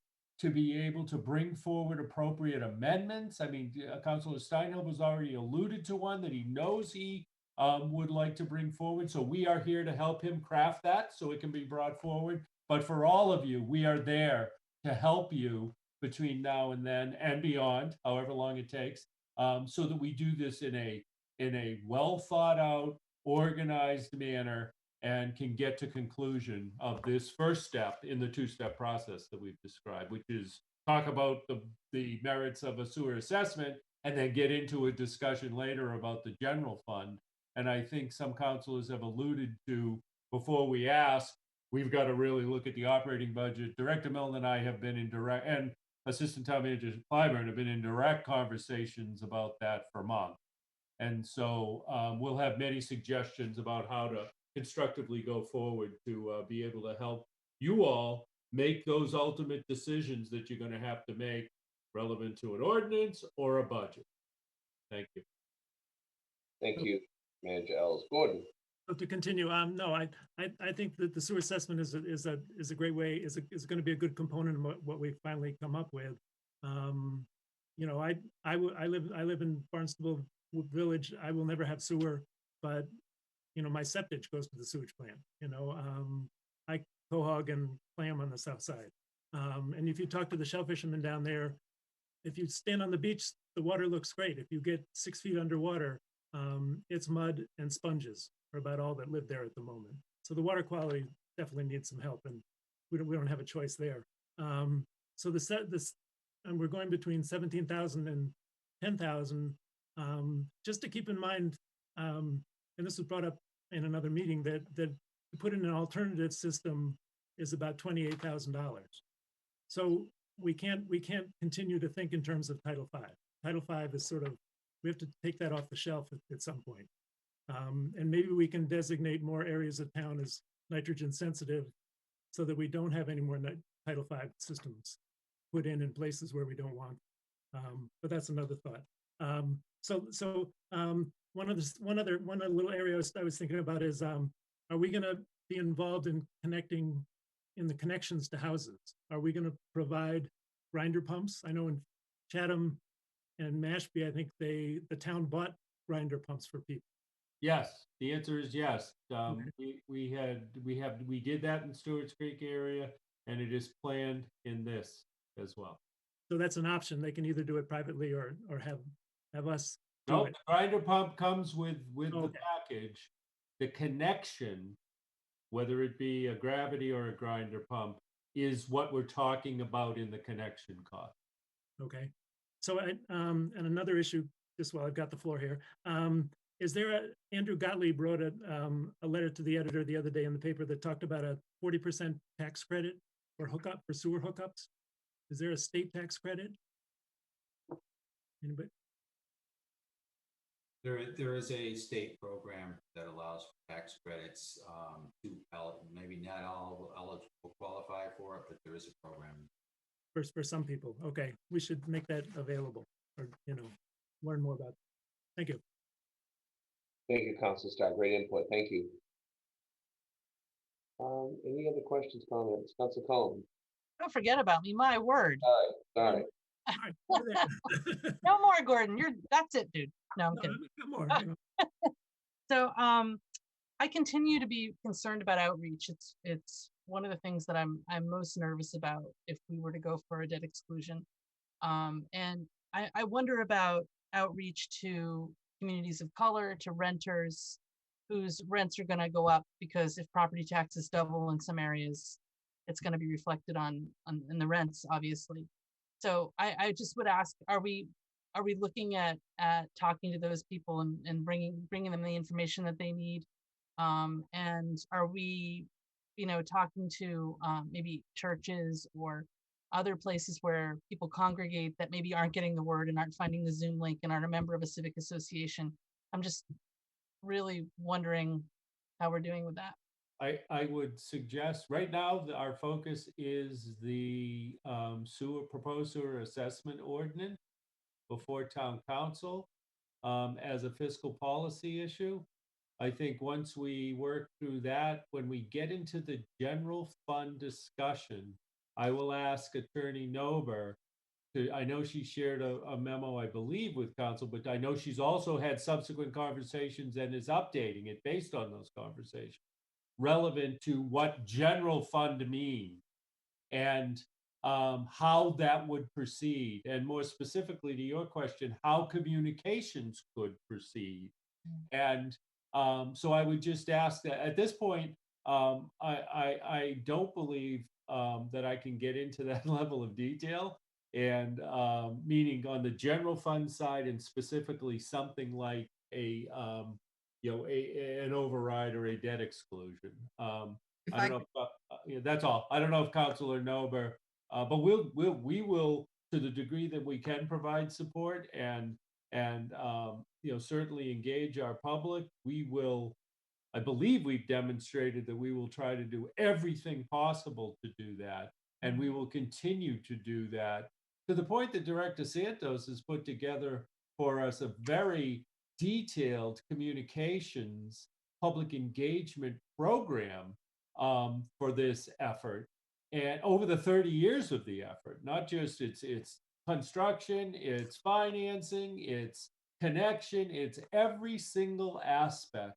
to be able to bring forward appropriate amendments. I mean, Councilor Steinhill has already alluded to one that he knows he would like to bring forward. So we are here to help him craft that so it can be brought forward. But for all of you, we are there to help you between now and then and beyond, however long it takes, so that we do this in a well thought out, organized manner and can get to conclusion of this first step in the two-step process that we've described, which is talk about the merits of a sewer assessment and then get into a discussion later about the general fund. And I think some councilors have alluded to, before we ask, we've got to really look at the operating budget. Director Milne and I have been in direct, and Assistant Town Manager Clyburn have been in direct conversations about that for months. And so we'll have many suggestions about how to constructively go forward to be able to help you all make those ultimate decisions that you're going to have to make relevant to an ordinance or a budget. Thank you. Thank you, Manager Ellis. Gordon? So to continue, no, I think that the sewer assessment is a great way, is going to be a good component of what we finally come up with. You know, I live in Barnstable Village. I will never have sewer, but you know, my septic goes to the sewage plant. You know, I quahog and clam on the south side. And if you talk to the shellfishermen down there, if you stand on the beach, the water looks great. If you get 6 feet underwater, it's mud and sponges are about all that live there at the moment. So the water quality definitely needs some help, and we don't have a choice there. So and we're going between 17,000 and 10,000. Just to keep in mind, and this was brought up in another meeting, that to put in an alternative system is about $28,000. So we can't continue to think in terms of Title V. Title V is sort of, we have to take that off the shelf at some point. And maybe we can designate more areas of town as nitrogen sensitive so that we don't have any more Title V systems put in places where we don't want. But that's another thought. One other little area I was thinking about is, are we going to be involved in connecting in the connections to houses? Are we going to provide grinder pumps? I know in Chatham and Mashpee, I think the town bought grinder pumps for people. Yes, the answer is yes. We did that in Stewart's Creek area, and it is planned in this as well. So that's an option. They can either do it privately or have us do No, it. the grinder pump comes with the Okay. package. The connection, whether it be a gravity or a grinder pump, is what we're talking about in the connection cost. Okay. So, and another issue, just while I've got the floor here, is there Andrew Gottlieb wrote a letter to the editor the other day in the paper that talked about a 40% tax credit for sewer hookups. Is there a state tax credit? Anybody? There is a state program that allows for tax credits. Maybe not all eligible qualify for it, but there is a program. For some people. Okay, we should make that available, or learn more about it. Thank you. Thank you, Councilor Starr. Great input. Thank you. Any other questions, comments? Councilor Cullen? Don't forget about me, my word. Sorry. No more, Gordon. That's it, dude. No, I'm No, kidding. no more. So I continue to be concerned about outreach. It's one of the things that I'm most nervous about if we were to go for a debt exclusion. And I wonder about outreach to communities of color, to renters whose rents are going to go up, because if property taxes double in some areas, it's going to be reflected in the rents, obviously. So I just would ask, are we looking at talking to those people and bringing them the information that they need? And are we, talking to maybe churches or other places where people congregate that maybe aren't getting the word and aren't finding the Zoom link and aren't a member of a civic association? I'm just really wondering how we're doing with that. I would suggest right now that our focus is the proposed sewer assessment ordinance before town council as a fiscal policy issue. I think once we work through that, when we get into the general fund discussion, I will ask Attorney Nober I know she shared a memo, I believe, with council, but I know she's also had subsequent conversations and is updating it based on those conversations relevant to what general fund means. And how that would proceed, and more specifically to your question, how communications could proceed. And so I would just ask that at this point, I don't believe that I can get into that level of detail, and meaning on the general fund side, and specifically something like an override or a debt exclusion. I don't know. If, that's all. I don't know if Councilor Nober, but we will, to the degree that we can, provide support and certainly engage our public. We will. I believe we've demonstrated that we will try to do everything possible to do that, and we will continue to do that, to the point that Director Santos has put together for us a very detailed communications public engagement program for this effort, and over the 30 years of the effort, not just its construction, its financing, its connection, it's every single aspect.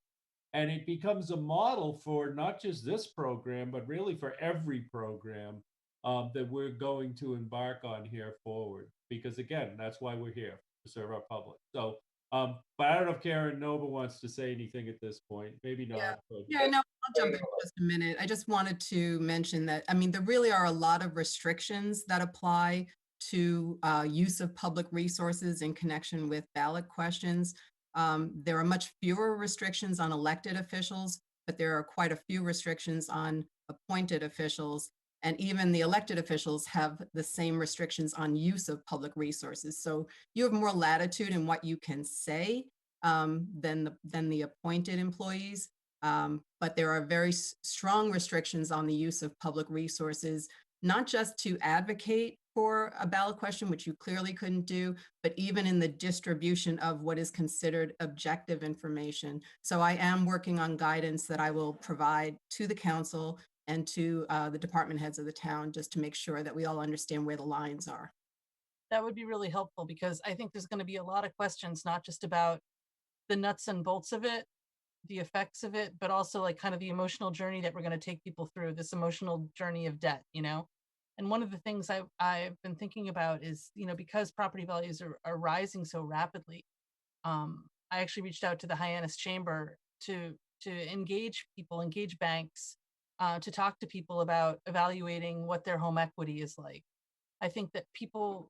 And it becomes a model for not just this program, but really for every program that we're going to embark on here forward. Because again, that's why we're here, to serve our public. So, but I don't know if Karen Nova wants to say anything at this point. Maybe not. But. Yeah, no, I'll jump in for just a minute. I just wanted to mention that, I mean, there really are a lot of restrictions that apply to use of public resources in connection with ballot questions. There are much fewer restrictions on elected officials, but there are quite a few restrictions on appointed officials. And even the elected officials have the same restrictions on use of public resources. So you have more latitude in what you can say than the appointed employees. But there are very strong restrictions on the use of public resources, not just to advocate for a ballot question, which you clearly couldn't do, but even in the distribution of what is considered objective information. So I am working on guidance that I will provide to the council and to the department heads of the town, just to make sure that we all understand where the lines are. That would be really helpful, because I think there's going to be a lot of questions, not just about the nuts and bolts of it, the effects of it, but also like kind of the emotional journey that we're going to take people through, this emotional journey of debt, you know? And one of the things I've been thinking about is, you know, because property values are rising so rapidly, I actually reached out to the Hyannis Chamber to engage people, engage banks, to talk to people about evaluating what their home equity is like. I think that people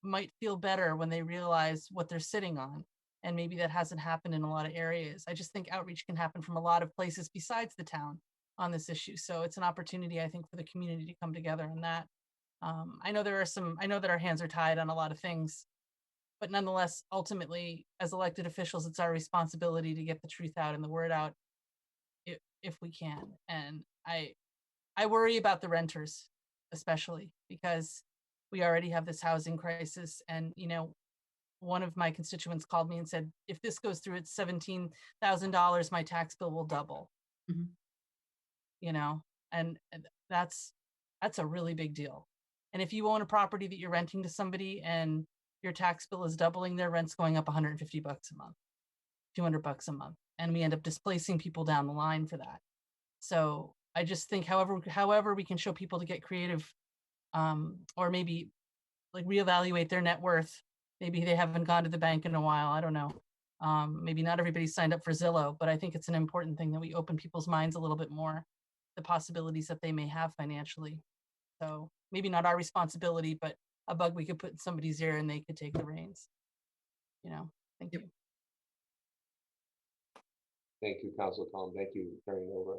might feel better when they realize what they're sitting on. And maybe that hasn't happened in a lot of areas. I just think outreach can happen from a lot of places besides the town on this issue. So it's an opportunity, I think, for the community to come together on that. I know that our hands are tied on a lot of things, but nonetheless, ultimately, as elected officials, it's our responsibility to get the truth out and the word out if we can. And I worry about the renters, especially because we already have this housing crisis. And, you know, one of my constituents called me and said, if this goes through, it's $17,000, my tax bill will double. Mm-hmm. You know, and that's a really big deal. And if you own a property that you're renting to somebody and your tax bill is doubling, their rent's going up $150 a month, $200 a month, and we end up displacing people down the line for that. So I just think, however we can show people to get creative, or maybe like reevaluate their net worth. Maybe they haven't gone to the bank in a while. I don't know. Maybe not everybody's signed up for Zillow, but I think it's an important thing that we open people's minds a little bit more, the possibilities that they may have financially. So maybe not our responsibility, but a bug we could put in somebody's ear and they could take the reins. You know, thank you. Thank you, Councilor Collins. Thank you for turning over.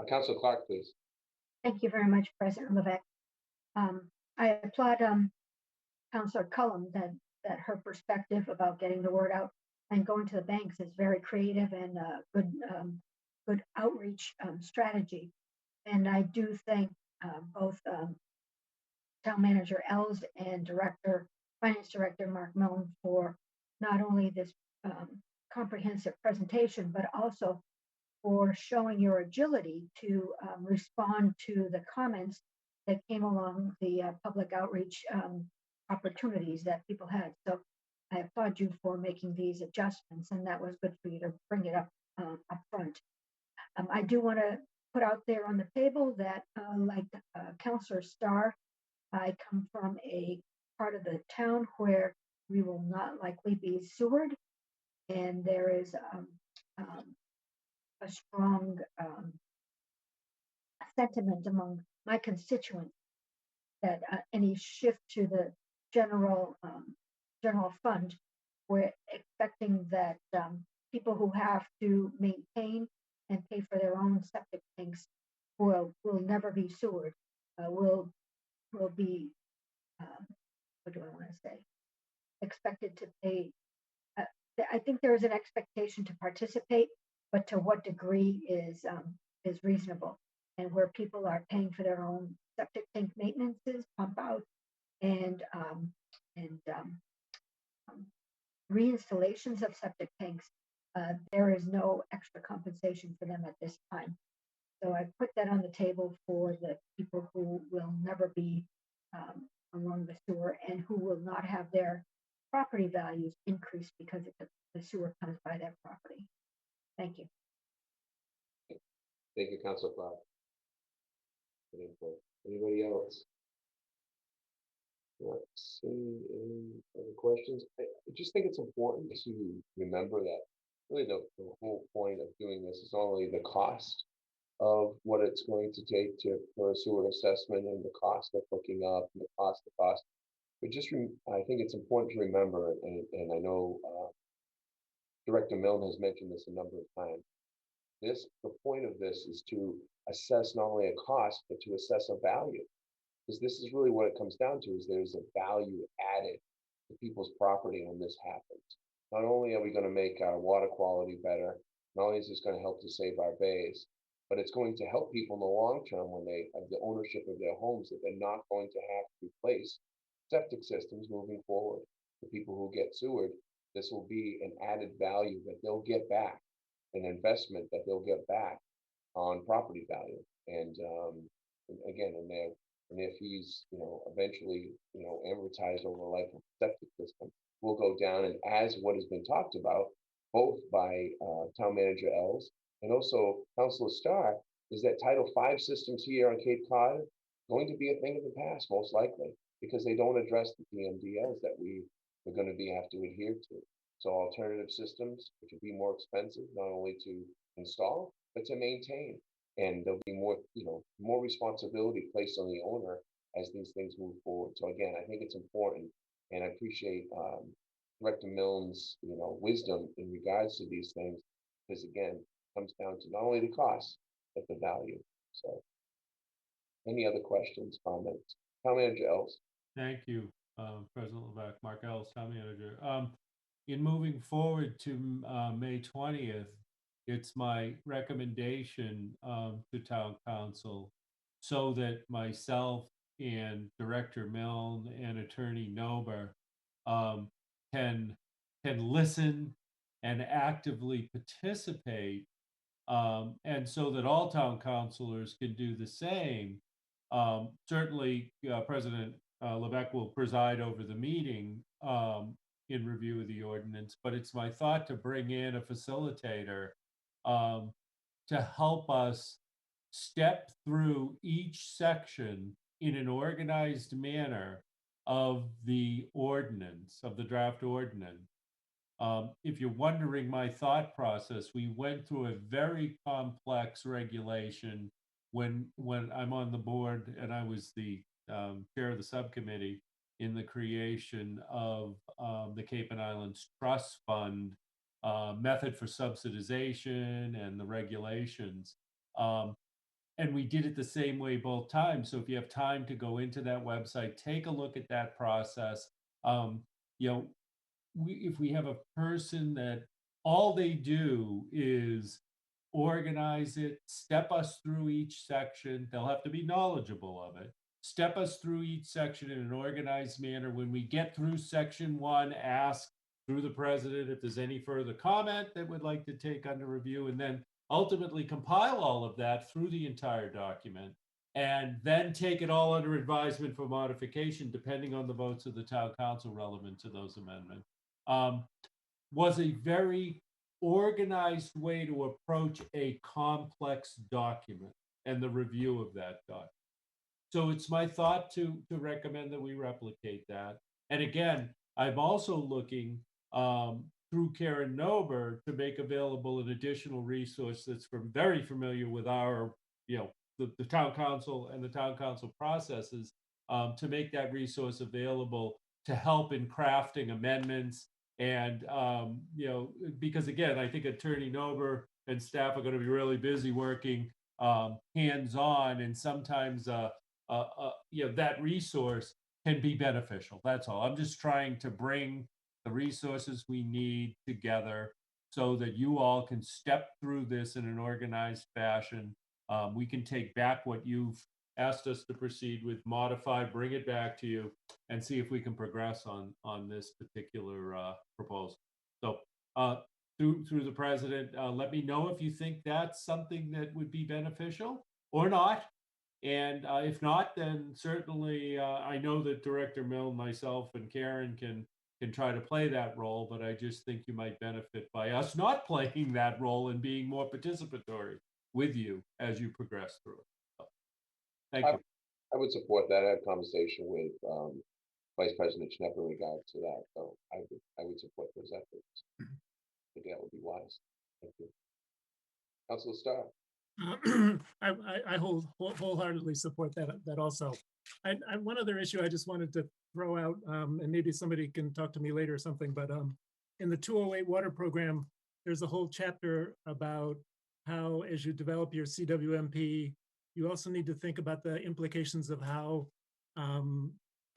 Councilor Clark, please. Thank you very much, President Levesque. I applaud Councilor Cullum that her perspective about getting the word out and going to the banks is very creative and good outreach strategy. And I do thank both Town Manager Els and Finance Director Mark Milne for not only this comprehensive presentation, but also for showing your agility to respond to the comments that came along the public outreach opportunities that people had. So I applaud you for making these adjustments, and that was good for you to bring it up front. I do want to put out there on the table that like Councilor Starr, I come from a part of the town where we will not likely be sewered, and there is a strong sentiment among my constituents that any shift to the general fund, we're expecting that people who have to maintain and pay for their own septic tanks will never be sewered. Will be what do I want to say? Expected to pay. Uh, I think there is an expectation to participate, but to what degree is reasonable, and where people are paying for their own septic tank maintenances, pump out, and and reinstallations of septic tanks. There is no extra compensation for them at this time. So I put that on the table for the people who will never be along the sewer and who will not have their property values increase because the sewer comes by their property. Thank you. Thank you, Councilor Clark. Good input. Anybody else? Not seeing any other questions. I just think it's important to remember that really the whole point of doing this is not only the cost of what it's going to take for a sewer assessment and the cost of hooking up and the cost, but just I think it's important to remember, and I know Director Milne has mentioned this a number of times. The point of this is to assess not only a cost, but to assess a value. Because this is really what it comes down to, is there's a value added to people's property when this happens. Not only are we going to make our water quality better, not only is this going to help to save our bays, but it's going to help people in the long term when they have the ownership of their homes, that they're not going to have to replace septic systems moving forward. The people who get sewered, this will be an added value that they'll get back, an investment that they'll get back on property value. And again, in their fees, eventually, amortized over the life of the septic system will go down. And as what has been talked about, both by Town Manager Els and also Councilor Starr, is that Title V systems here on Cape Cod going to be a thing of the past, most likely, because they don't address the PMDLs that we're going to have to adhere to. So alternative systems, which will be more expensive, not only to install, but to maintain. And there'll be more responsibility placed on the owner as these things move forward. So again, I think it's important, and I appreciate Director Milne's wisdom in regards to these things, because again, it comes down to not only the cost, but the value. So any other questions, comments? Town Manager Els. Thank you, President Levesque. Mark Ellis, Town Manager. In moving forward to May 20th, it's my recommendation to Town Council, so that myself and Director Milne and Attorney Nober can listen and actively participate, and so that all town councilors can do the same. Certainly, President Levesque will preside over the meeting in review of the ordinance, but it's my thought to bring in a facilitator to help us step through each section in an organized manner of the ordinance, of the draft ordinance. If you're wondering my thought process, we went through a very complex regulation when I'm on the board, and I was the chair of the subcommittee in the creation of the Cape and Islands Trust Fund method for subsidization and the regulations. And we did it the same way both times. So if you have time to go into that website, take a look at that process. If we have a person that all they do is organize it, step us through each section, they'll have to be knowledgeable of it, step us through each section in an organized manner. When we get through section 1, ask through the president if there's any further comment that would like to take under review, and then ultimately compile all of that through the entire document, and then take it all under advisement for modification, depending on the votes of the town council relevant to those amendments. Was a very organized way to approach a complex document and the review of that document. So it's my thought to recommend that we replicate that. And again, I'm also looking through Karen Nober to make available an additional resource that's very familiar with our, the town council and the town council processes, to make that resource available to help in crafting amendments. And, because again, I think Attorney Nober and staff are going to be really busy working hands-on, and sometimes, that resource can be beneficial. That's all. I'm just trying to bring the resources we need together so that you all can step through this in an organized fashion. We can take back what you've asked us to proceed with, modify, bring it back to you, and see if we can progress on this particular proposal. So through the president, let me know if you think that's something that would be beneficial or not. And if not, then certainly I know that Director Milne, myself, and Karen can try to play that role, but I just think you might benefit by us not playing that role and being more participatory with you as you progress through it. So, thank you. I would support that. I had a conversation with Vice President Schnepp in regards to that. So I would support those efforts. I think that would be wise. Thank you. Councilor Starr. I wholeheartedly support that also. One other issue I just wanted to throw out, and maybe somebody can talk to me later or something, but in the 208 water program, there's a whole chapter about how, as you develop your CWMP, you also need to think about the implications of how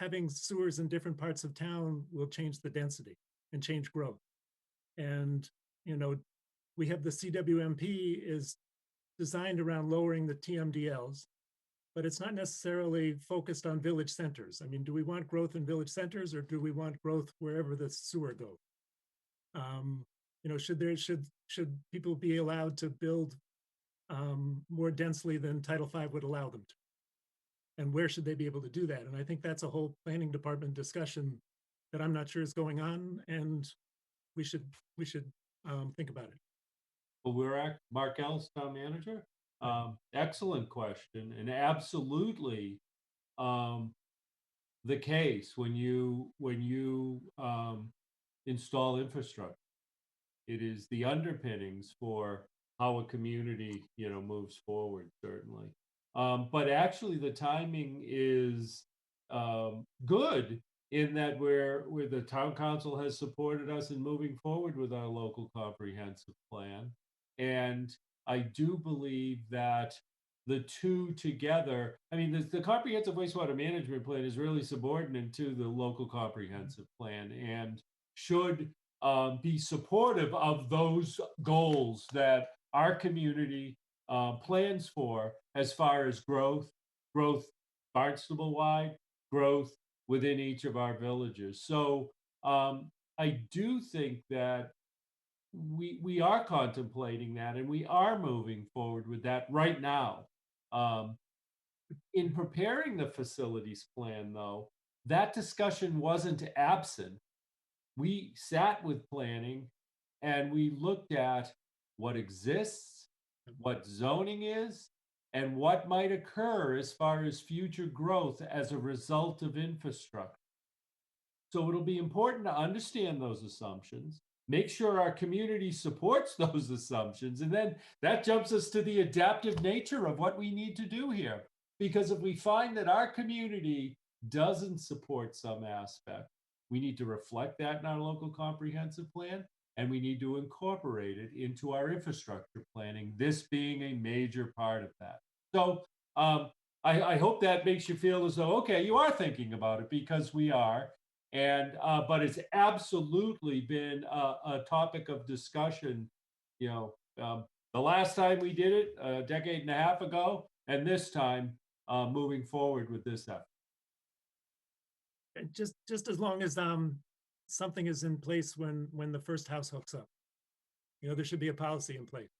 having sewers in different parts of town will change the density and change growth. And, we have the CWMP is designed around lowering the TMDLs, but it's not necessarily focused on village centers. I mean, do we want growth in village centers, or do we want growth wherever the sewer goes? Should people be allowed to build more densely than Title V would allow them to? And where should they be able to do that? And I think that's a whole planning department discussion that I'm not sure is going on, and we should think about it. Well, we're at Mark Ellis, town manager. Excellent question, and absolutely the case when you install infrastructure. It is the underpinnings for how a community moves forward, certainly. But actually, the timing is good in that where the town council has supported us in moving forward with our local comprehensive plan. And I do believe that the two together, I mean, the comprehensive wastewater management plan is really subordinate to the local comprehensive plan and should be supportive of those goals that our community plans for as far as growth Barnstable wide, growth within each of our villages. So I do think that we are contemplating that, and we are moving forward with that right now. In preparing the facilities plan, though, that discussion wasn't absent. We sat with planning and we looked at what exists, what zoning is, and what might occur as far as future growth as a result of infrastructure. So it'll be important to understand those assumptions, make sure our community supports those assumptions, and then that jumps us to the adaptive nature of what we need to do here. Because if we find that our community doesn't support some aspect, we need to reflect that in our local comprehensive plan, and we need to incorporate it into our infrastructure planning, this being a major part of that. So I hope that makes you feel as though, okay, you are thinking about it, because we are. And but it's absolutely been a topic of discussion, the last time we did it a decade and a half ago, and this time moving forward with this effort. And just as long as something is in place when the first house hooks up, there should be a policy in place.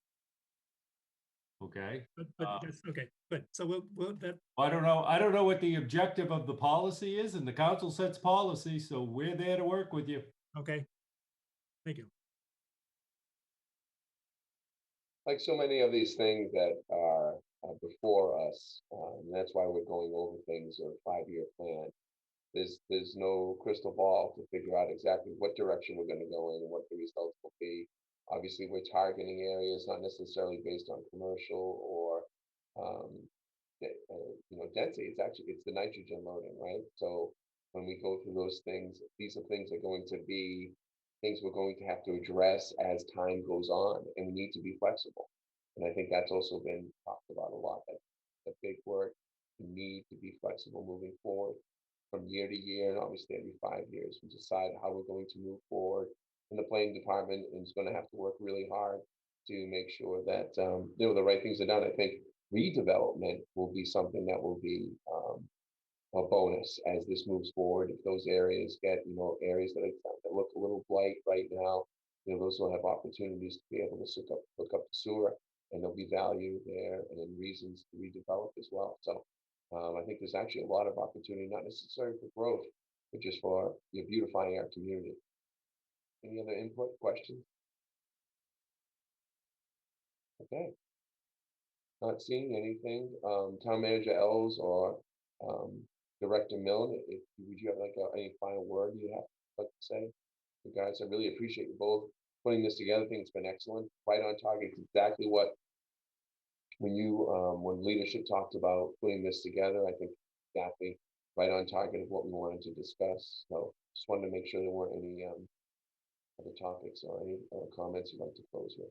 Okay. But that's okay. Good. So we'll that. I don't know. I don't know what the objective of the policy is, and the council sets policy, so we're there to work with you. Okay. Thank you. Like so many of these things that are before us. And that's why we're going over things or a 5-year plan. There's no crystal ball to figure out exactly what direction we're going to go in and what the results will be. Obviously, we're targeting areas not necessarily based on commercial or density. It's the nitrogen loading, right? So when we go through those things, these are things that are going to be things we're going to have to address as time goes on, and we need to be flexible. And I think that's also been talked about a lot. That's a big word. We need to be flexible moving forward from year to year, and obviously every 5 years, we decide how we're going to move forward. And the planning department is going to have to work really hard to make sure that the right things are done. I think redevelopment will be something that will be a bonus as this moves forward. If those areas get, areas that look a little blight right now, those will have opportunities to be able to hook up the sewer, and there'll be value there and reasons to redevelop as well. So I think there's actually a lot of opportunity, not necessarily for growth, but just for beautifying our community. Any other input, questions? Okay. Not seeing anything. Town Manager Ells or Director Milne, would you have any final word you have to say? You guys, I really appreciate you both putting this together. I think it's been excellent. Right on target. It's exactly what when leadership talked about putting this together, I think exactly right on target of what we wanted to discuss. So just wanted to make sure there weren't any other topics or any comments you'd like to close with.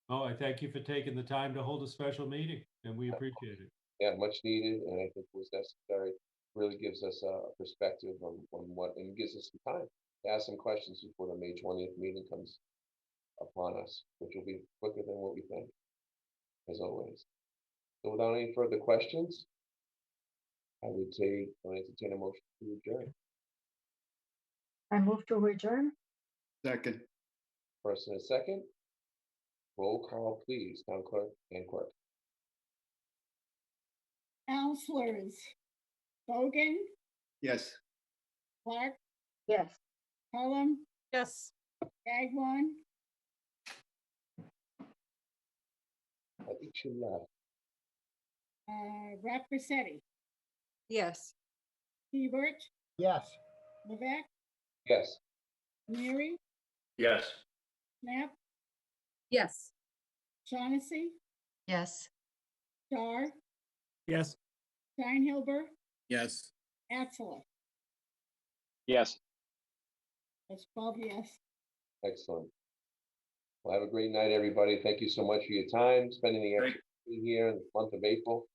Oh, I thank you for taking the time to hold a special meeting, and we appreciate it. Yeah, much needed, and I think was necessary. Really gives us a perspective on what, and gives us some time to ask some questions before the May 20th meeting comes upon us, which will be quicker than what we think, as always. So without any further questions, I would entertain a motion to adjourn. I move to adjourn. Second. First and a second. Roll call, please, town clerk and clerk. Counselors, Bogan, Yes. Clark, Yes. Cullum, Yes. Gagnon, I think she left. Rep Rossetti, Yes. Hebert, Yes. Levesque, Yes. Neary, Yes. Knapp, Yes. Shaughnessy, Yes. Dar, Yes. Steinhilber, Yes. Atzler. Yes. That's 12 yes. Excellent. Well, have a great night, everybody. Thank you so much for your time, spending the extra here in the month of April.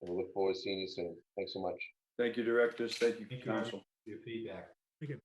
And we look forward to seeing you soon. Thanks so much. Thank you, directors. Thank you, Thank you. council. Your feedback. Thank you.